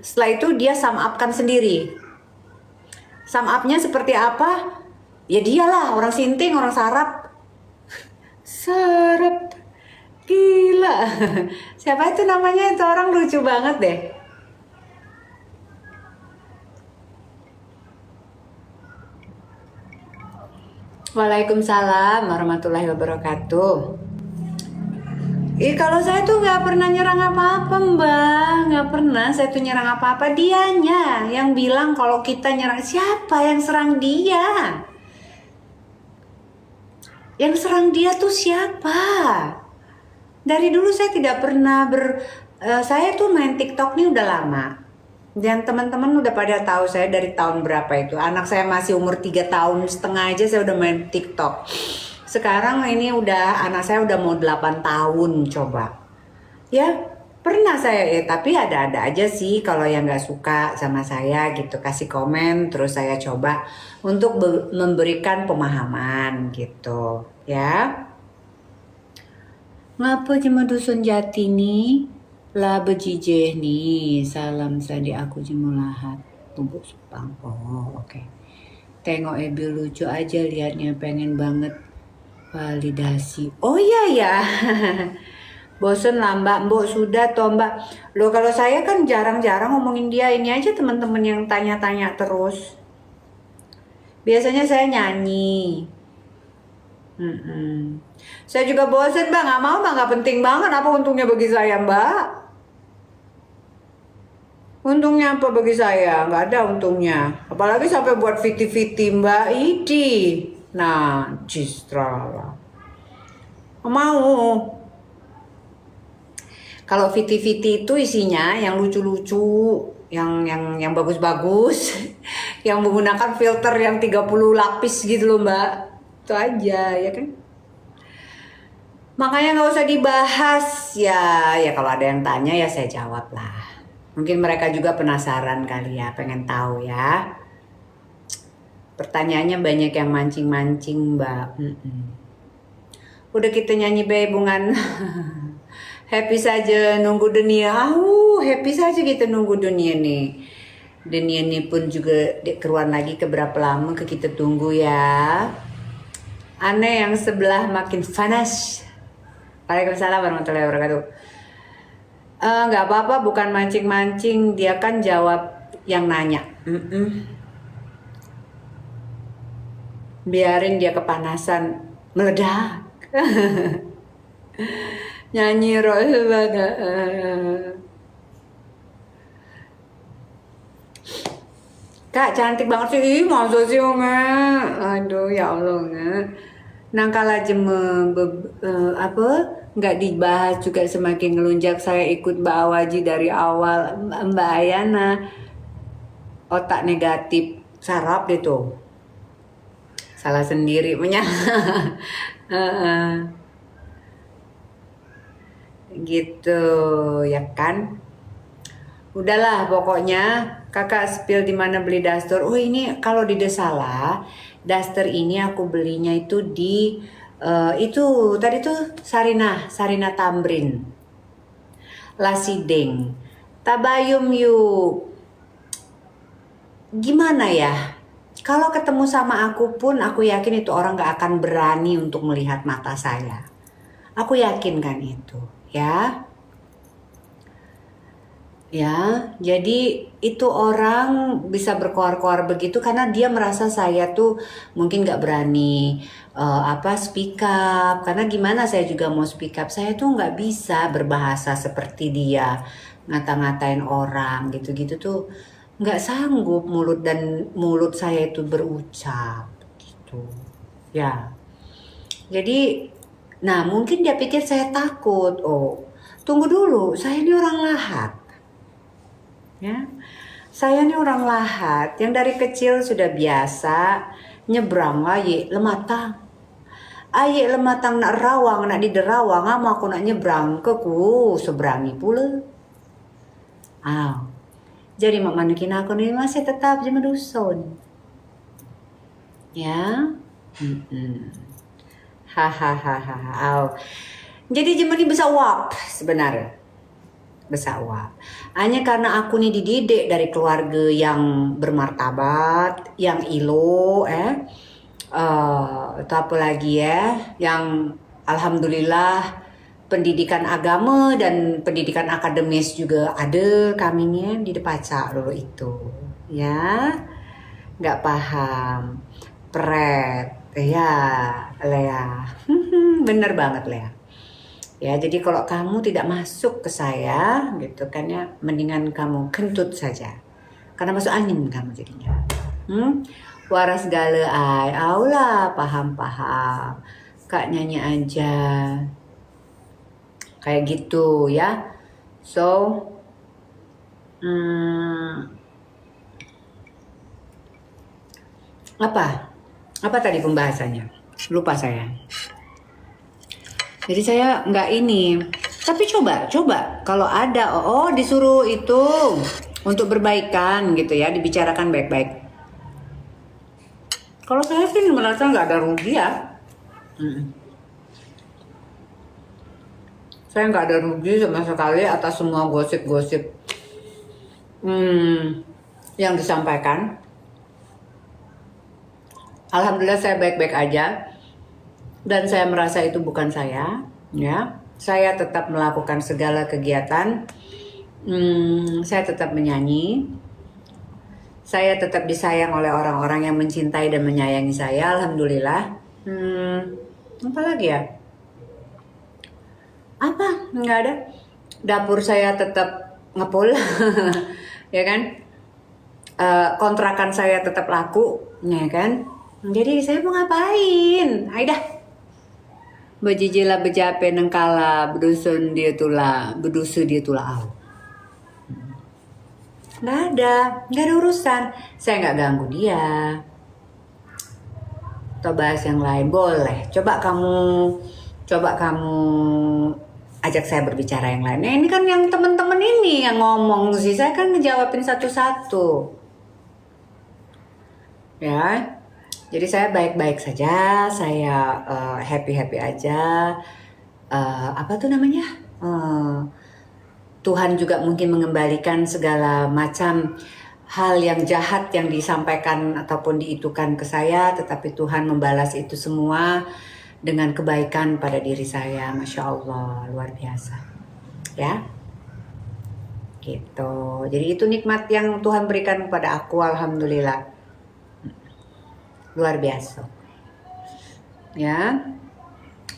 Setelah itu dia sum up-kan sendiri. Sum up-nya seperti apa? Ya dialah orang Sinting, orang Sarap. Sarap. Gila. Siapa itu namanya? Itu orang lucu banget deh. Waalaikumsalam warahmatullahi wabarakatuh. Kalau saya tuh nggak pernah nyerang apa-apa Mbak, nggak pernah saya tuh nyerang apa-apa. Dianya yang bilang kalau kita nyerang. Siapa yang serang dia? Yang serang dia tuh siapa? Dari dulu saya tidak pernah saya tuh main TikTok nih udah lama. Dan teman-teman udah pada tahu saya dari tahun berapa itu. Anak saya masih umur 3,5 tahun aja saya udah main TikTok. Sekarang ini anak saya udah mau 8 tahun coba. Ya pernah saya tapi ada-ada aja sih kalau yang nggak suka sama saya gitu. Kasih komen terus saya coba untuk memberikan pemahaman gitu ya. Ngapa cuma dusun jati nih? Lah bejijeh nih. Salam sadi aku jemulahat. Tumbuk sepang. Oh oke. Tengok Ebil lucu aja liatnya, pengen banget validasi. Oh iya ya. Bosen lah mbak sudah toh mbak. Loh kalau saya kan jarang-jarang ngomongin dia, ini aja teman-teman yang tanya-tanya terus. Biasanya saya nyanyi. Saya juga bosen mbak, nggak mau mbak, nggak penting banget. Apa untungnya bagi saya mbak? Untungnya apa bagi saya? Nggak ada untungnya. Apalagi sampai buat fiti-fiti mbak. Idi. Nah, jistrala. Mau. Kalau fiti-fiti itu isinya yang lucu-lucu, yang bagus-bagus, yang menggunakan filter yang 30 lapis gitu loh mbak. Itu aja ya kan. Makanya nggak usah dibahas ya kalau ada yang tanya ya saya jawab lah. Mungkin mereka juga penasaran kali ya, pengen tahu ya. Pertanyaannya banyak yang mancing-mancing mbak. Udah kita nyanyi bebungan. Happy saja nunggu dunia. Happy saja kita nunggu dunia nih. Dunia ini pun juga keruan lagi keberapa lama kita tunggu ya. Aneh yang sebelah makin panas. Waalaikumsalam warahmatullahi wabarakatuh. Nggak apa-apa, bukan mancing-mancing. Dia kan jawab yang nanya. Biarin dia kepanasan, meledak. Nyanyi Rasulullah. Kak cantik banget sih. Ih, masa sih nge? Aduh ya Allah nge. Nangkala jeme apa nggak dibahas juga semakin ngelunjak. Saya ikut Mbak Awaji dari awal. Mbak Ayana otak negatif sarap deh tuh. Salah sendiri gitu ya kan. Udahlah pokoknya kakak spill di mana beli daster. Oh ini kalau di Desala daster ini aku belinya itu di itu tadi tuh Sarina Tamrin, Lasideng, Tabayum yuk. Gimana ya? Kalau ketemu sama aku pun aku yakin itu orang gak akan berani untuk melihat mata saya. Aku yakin kan itu, ya. Ya, jadi itu orang bisa berkoar-koar begitu karena dia merasa saya tuh mungkin gak berani speak up. Karena gimana saya juga mau speak up, saya tuh gak bisa berbahasa seperti dia, ngata-ngatain orang gitu-gitu tuh gak sanggup mulut saya itu berucap gitu. Ya, jadi nah mungkin dia pikir saya takut. Oh, tunggu dulu, saya ini orang Lahat. Ya, saya ini orang Lahat yang dari kecil sudah biasa nyebrang aye lematang. Aye lematang nak rawang nak di derawang ama aku nak nyebrang ke ku seberangi pula. Jadi mak manukin aku nih masih tetap jadi dusun. Ya. Hahaha. Jadi jemeni besar wap sebenarnya. Besar wap. Hanya karena aku nih dididik dari keluarga yang bermartabat, yang ilo, itu apa lagi ya, yang alhamdulillah pendidikan agama dan pendidikan akademis juga ada kaminya di Depaca dulu itu, ya, nggak paham, pret, ya, Lea, bener banget Lea. Ya, jadi kalau kamu tidak masuk ke saya, gitu kan ya, mendingan kamu kentut saja, karena masuk angin kamu jadinya. Waras gale ay, aula paham, Kak nyanyi aja, kayak gitu ya. So, apa tadi pembahasannya? Lupa saya. Jadi saya nggak ini, tapi coba kalau ada disuruh itu untuk berbaikan gitu ya, dibicarakan baik-baik. Kalau saya sih merasa nggak ada rugi ya. Saya nggak ada rugi sama sekali atas semua gosip-gosip yang disampaikan. Alhamdulillah saya baik-baik aja. Dan saya merasa itu bukan saya, ya. Saya tetap melakukan segala kegiatan. Saya tetap menyanyi. Saya tetap disayang oleh orang-orang yang mencintai dan menyayangi saya. Alhamdulillah. Apa lagi ya? Apa? Nggak ada. Dapur saya tetap ngepul, ya kan? Kontrakan saya tetap laku, ya kan? Jadi saya mau ngapain? Aidah. Bejijila bejape nengkala bedusun dia tula bedusu dia tula au. Nggak ada urusan. Saya nggak ganggu dia. Atau bahas yang lain boleh. Coba kamu ajak saya berbicara yang lain. Nah, ini kan yang teman-teman ini yang ngomong sih. Saya kan ngejawabin satu-satu. Ya. Jadi saya baik-baik saja, saya happy-happy aja. Tuhan juga mungkin mengembalikan segala macam hal yang jahat yang disampaikan ataupun diitukan ke saya, tetapi Tuhan membalas itu semua dengan kebaikan pada diri saya. Masya Allah, luar biasa. Ya. gitu. Jadi itu nikmat yang Tuhan berikan kepada aku, alhamdulillah, luar biasa ya.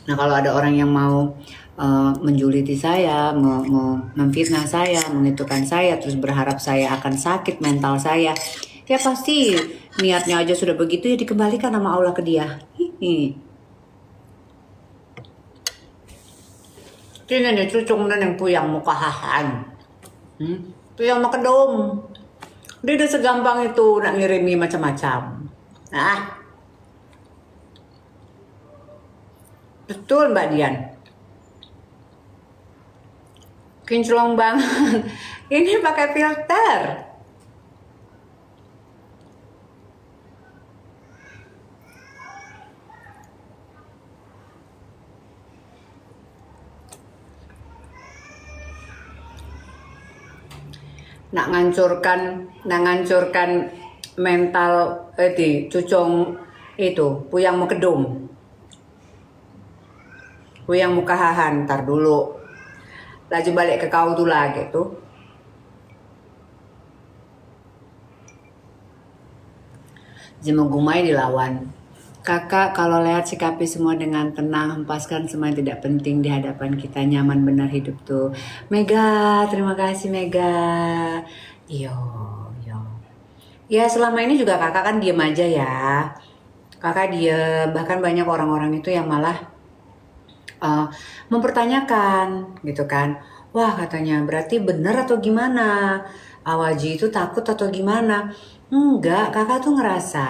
Nah kalau ada orang yang mau menjuliti saya, memfitnah saya, mengitukan saya, terus berharap saya akan sakit mental saya, ya pasti niatnya aja sudah begitu, ya dikembalikan sama Allah ke dia. Ini nih cucung yang puyang mukahahan, puyang makedom. Dia udah segampang itu nak ngirimi macam-macam. Nah, betul Mbak Dian. Kinclong banget. Ini pakai filter. Nak ngancurkan mental cucong itu puyang mekedum, puyang mukahahan. Ntar dulu laju balik ke kau tuh lagi tuh. Jemegumai dilawan. Kakak kalau lihat sikapi semua dengan tenang, hempaskan semua yang tidak penting di hadapan kita, nyaman benar hidup tuh. Mega, terima kasih Mega. Yo. Ya selama ini juga kakak kan diem aja ya. Kakak diem, bahkan banyak orang-orang itu yang malah mempertanyakan gitu kan. Wah katanya berarti benar atau gimana? Awaji itu takut atau gimana? Enggak, kakak tuh ngerasa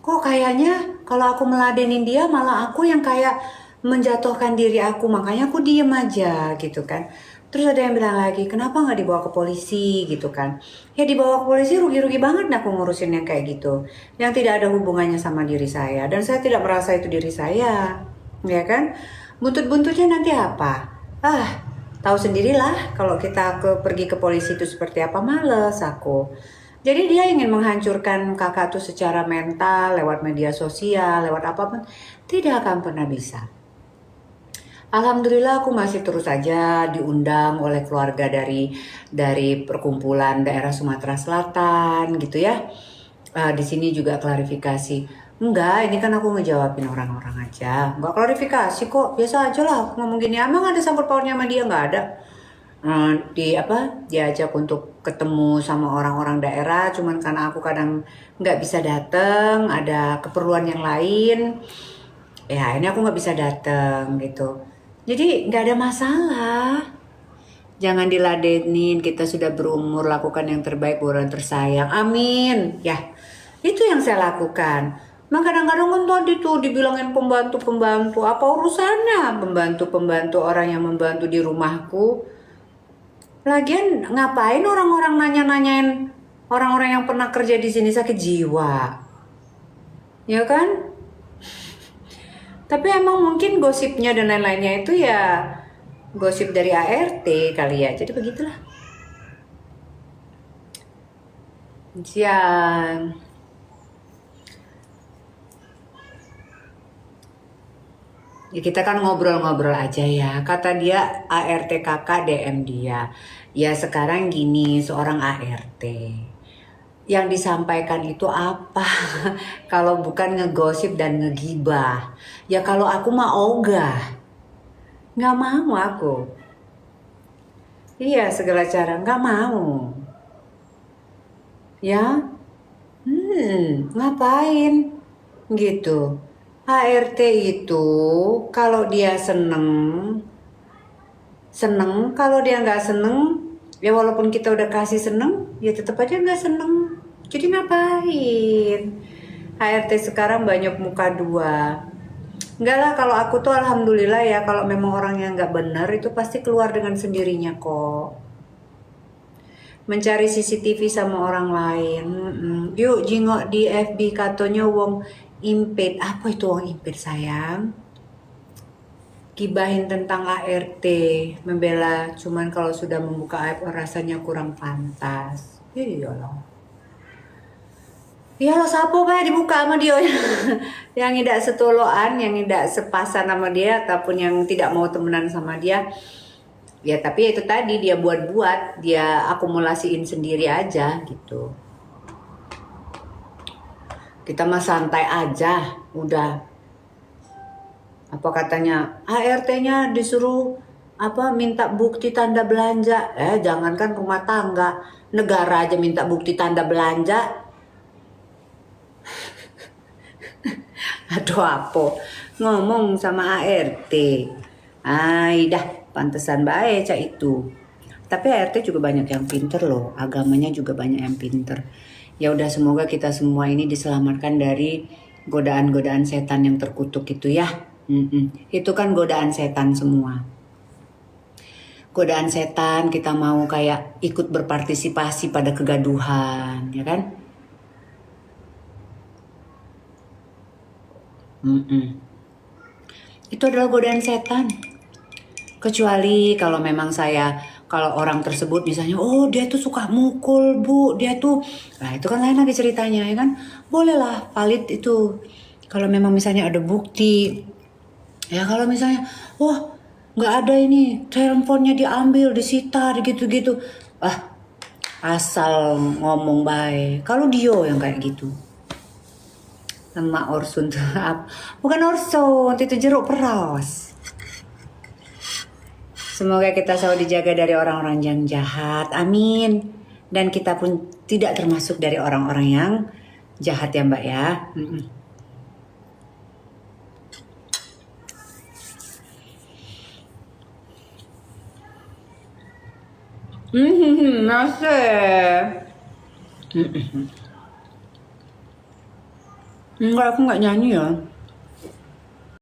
kok kayaknya kalau aku meladenin dia malah aku yang kayak menjatuhkan diri aku, makanya aku diem aja gitu kan. Terus ada yang bilang lagi, kenapa nggak dibawa ke polisi gitu kan? Ya dibawa ke polisi rugi-rugi banget aku ngurusin yang kayak gitu, yang tidak ada hubungannya sama diri saya, dan saya tidak merasa itu diri saya, ya kan? Buntut-buntutnya nanti apa? Tahu sendirilah kalau kita pergi ke polisi itu seperti apa, males aku. Jadi dia ingin menghancurkan kakak tuh secara mental, lewat media sosial, lewat apapun, tidak akan pernah bisa. Alhamdulillah aku masih terus aja diundang oleh keluarga dari perkumpulan daerah Sumatera Selatan gitu ya. Di sini juga klarifikasi. Enggak, ini kan aku ngejawabin orang-orang aja. Enggak klarifikasi kok, biasa aja lah. Ngomong gini, emang ada sangkut pautnya sama dia? Enggak ada. Diajak untuk ketemu sama orang-orang daerah, cuman karena aku kadang nggak bisa datang, ada keperluan yang lain, ya ini aku nggak bisa datang gitu. Jadi nggak ada masalah, jangan diladenin, kita sudah berumur, lakukan yang terbaik buat orang tersayang, amin ya. Itu yang saya lakukan. Nah kadang-kadang kan tadi tuh dibilangin pembantu, apa urusannya pembantu orang yang membantu di rumahku. Lagian ngapain orang-orang nanya-nanyain orang-orang yang pernah kerja di sini sakit jiwa, ya kan? Tapi emang mungkin gosipnya dan lain-lainnya itu ya gosip dari ART kali ya, jadi begitulah. Siang. Ya kita kan ngobrol-ngobrol aja ya. Kata dia ART kakak DM dia. Ya sekarang gini, seorang ART. Yang disampaikan itu apa? Kalau bukan ngegosip dan ngegibah. Ya kalau aku mah ogah. Nggak mau aku. Iya segala cara nggak mau. Ya, ngapain? Gitu. HRT itu kalau dia seneng, kalau dia nggak seneng, ya walaupun kita udah kasih seneng, ya tetap aja nggak seneng. Jadi ngapain? HRT sekarang banyak muka dua. Enggak lah, kalau aku tuh alhamdulillah ya, kalau memang orang yang nggak benar itu pasti keluar dengan sendirinya kok. Mencari CCTV sama orang lain. Yuk jingok di FB katanya wong impet. Apa itu wong impet sayang? Gibahin tentang ART, membela cuman kalau sudah membuka aib rasanya kurang pantas. Iyalah. Iyalah sapo kayak dibuka sama dia. Yang tidak setoloan, yang tidak sepasan sama dia ataupun yang tidak mau temenan sama dia. Ya tapi itu tadi dia buat-buat, dia akumulasiin sendiri aja gitu. Kita mah santai aja, udah. Apa katanya, ART-nya disuruh apa minta bukti tanda belanja. Jangankan rumah tangga, negara aja minta bukti tanda belanja. Aduh apa ngomong sama ART. Ay dah pantesan baik cak itu. Tapi ART juga banyak yang pinter loh, agamanya juga banyak yang pinter. Ya udah semoga kita semua ini diselamatkan dari godaan-godaan setan yang terkutuk itu ya. Itu kan godaan setan semua. Godaan setan kita mau kayak ikut berpartisipasi pada kegaduhan, ya kan? Itu adalah godaan setan. Kecuali kalau memang kalau orang tersebut misalnya, oh dia tuh suka mukul bu, dia tuh, nah itu kan lain lagi ceritanya ya kan, bolehlah valid itu. Kalau memang misalnya ada bukti, ya kalau misalnya, wah nggak ada ini, teleponnya diambil, disita, gitu-gitu, asal ngomong baik. Kalau Dio yang kayak gitu, sama Orsun tuh, bukan Orsun, itu jeruk peros. Semoga kita selalu dijaga dari orang-orang yang jahat. Amin. Dan kita pun tidak termasuk dari orang-orang yang jahat ya Mbak ya. Masih. Enggak, aku nggak nyanyi ya.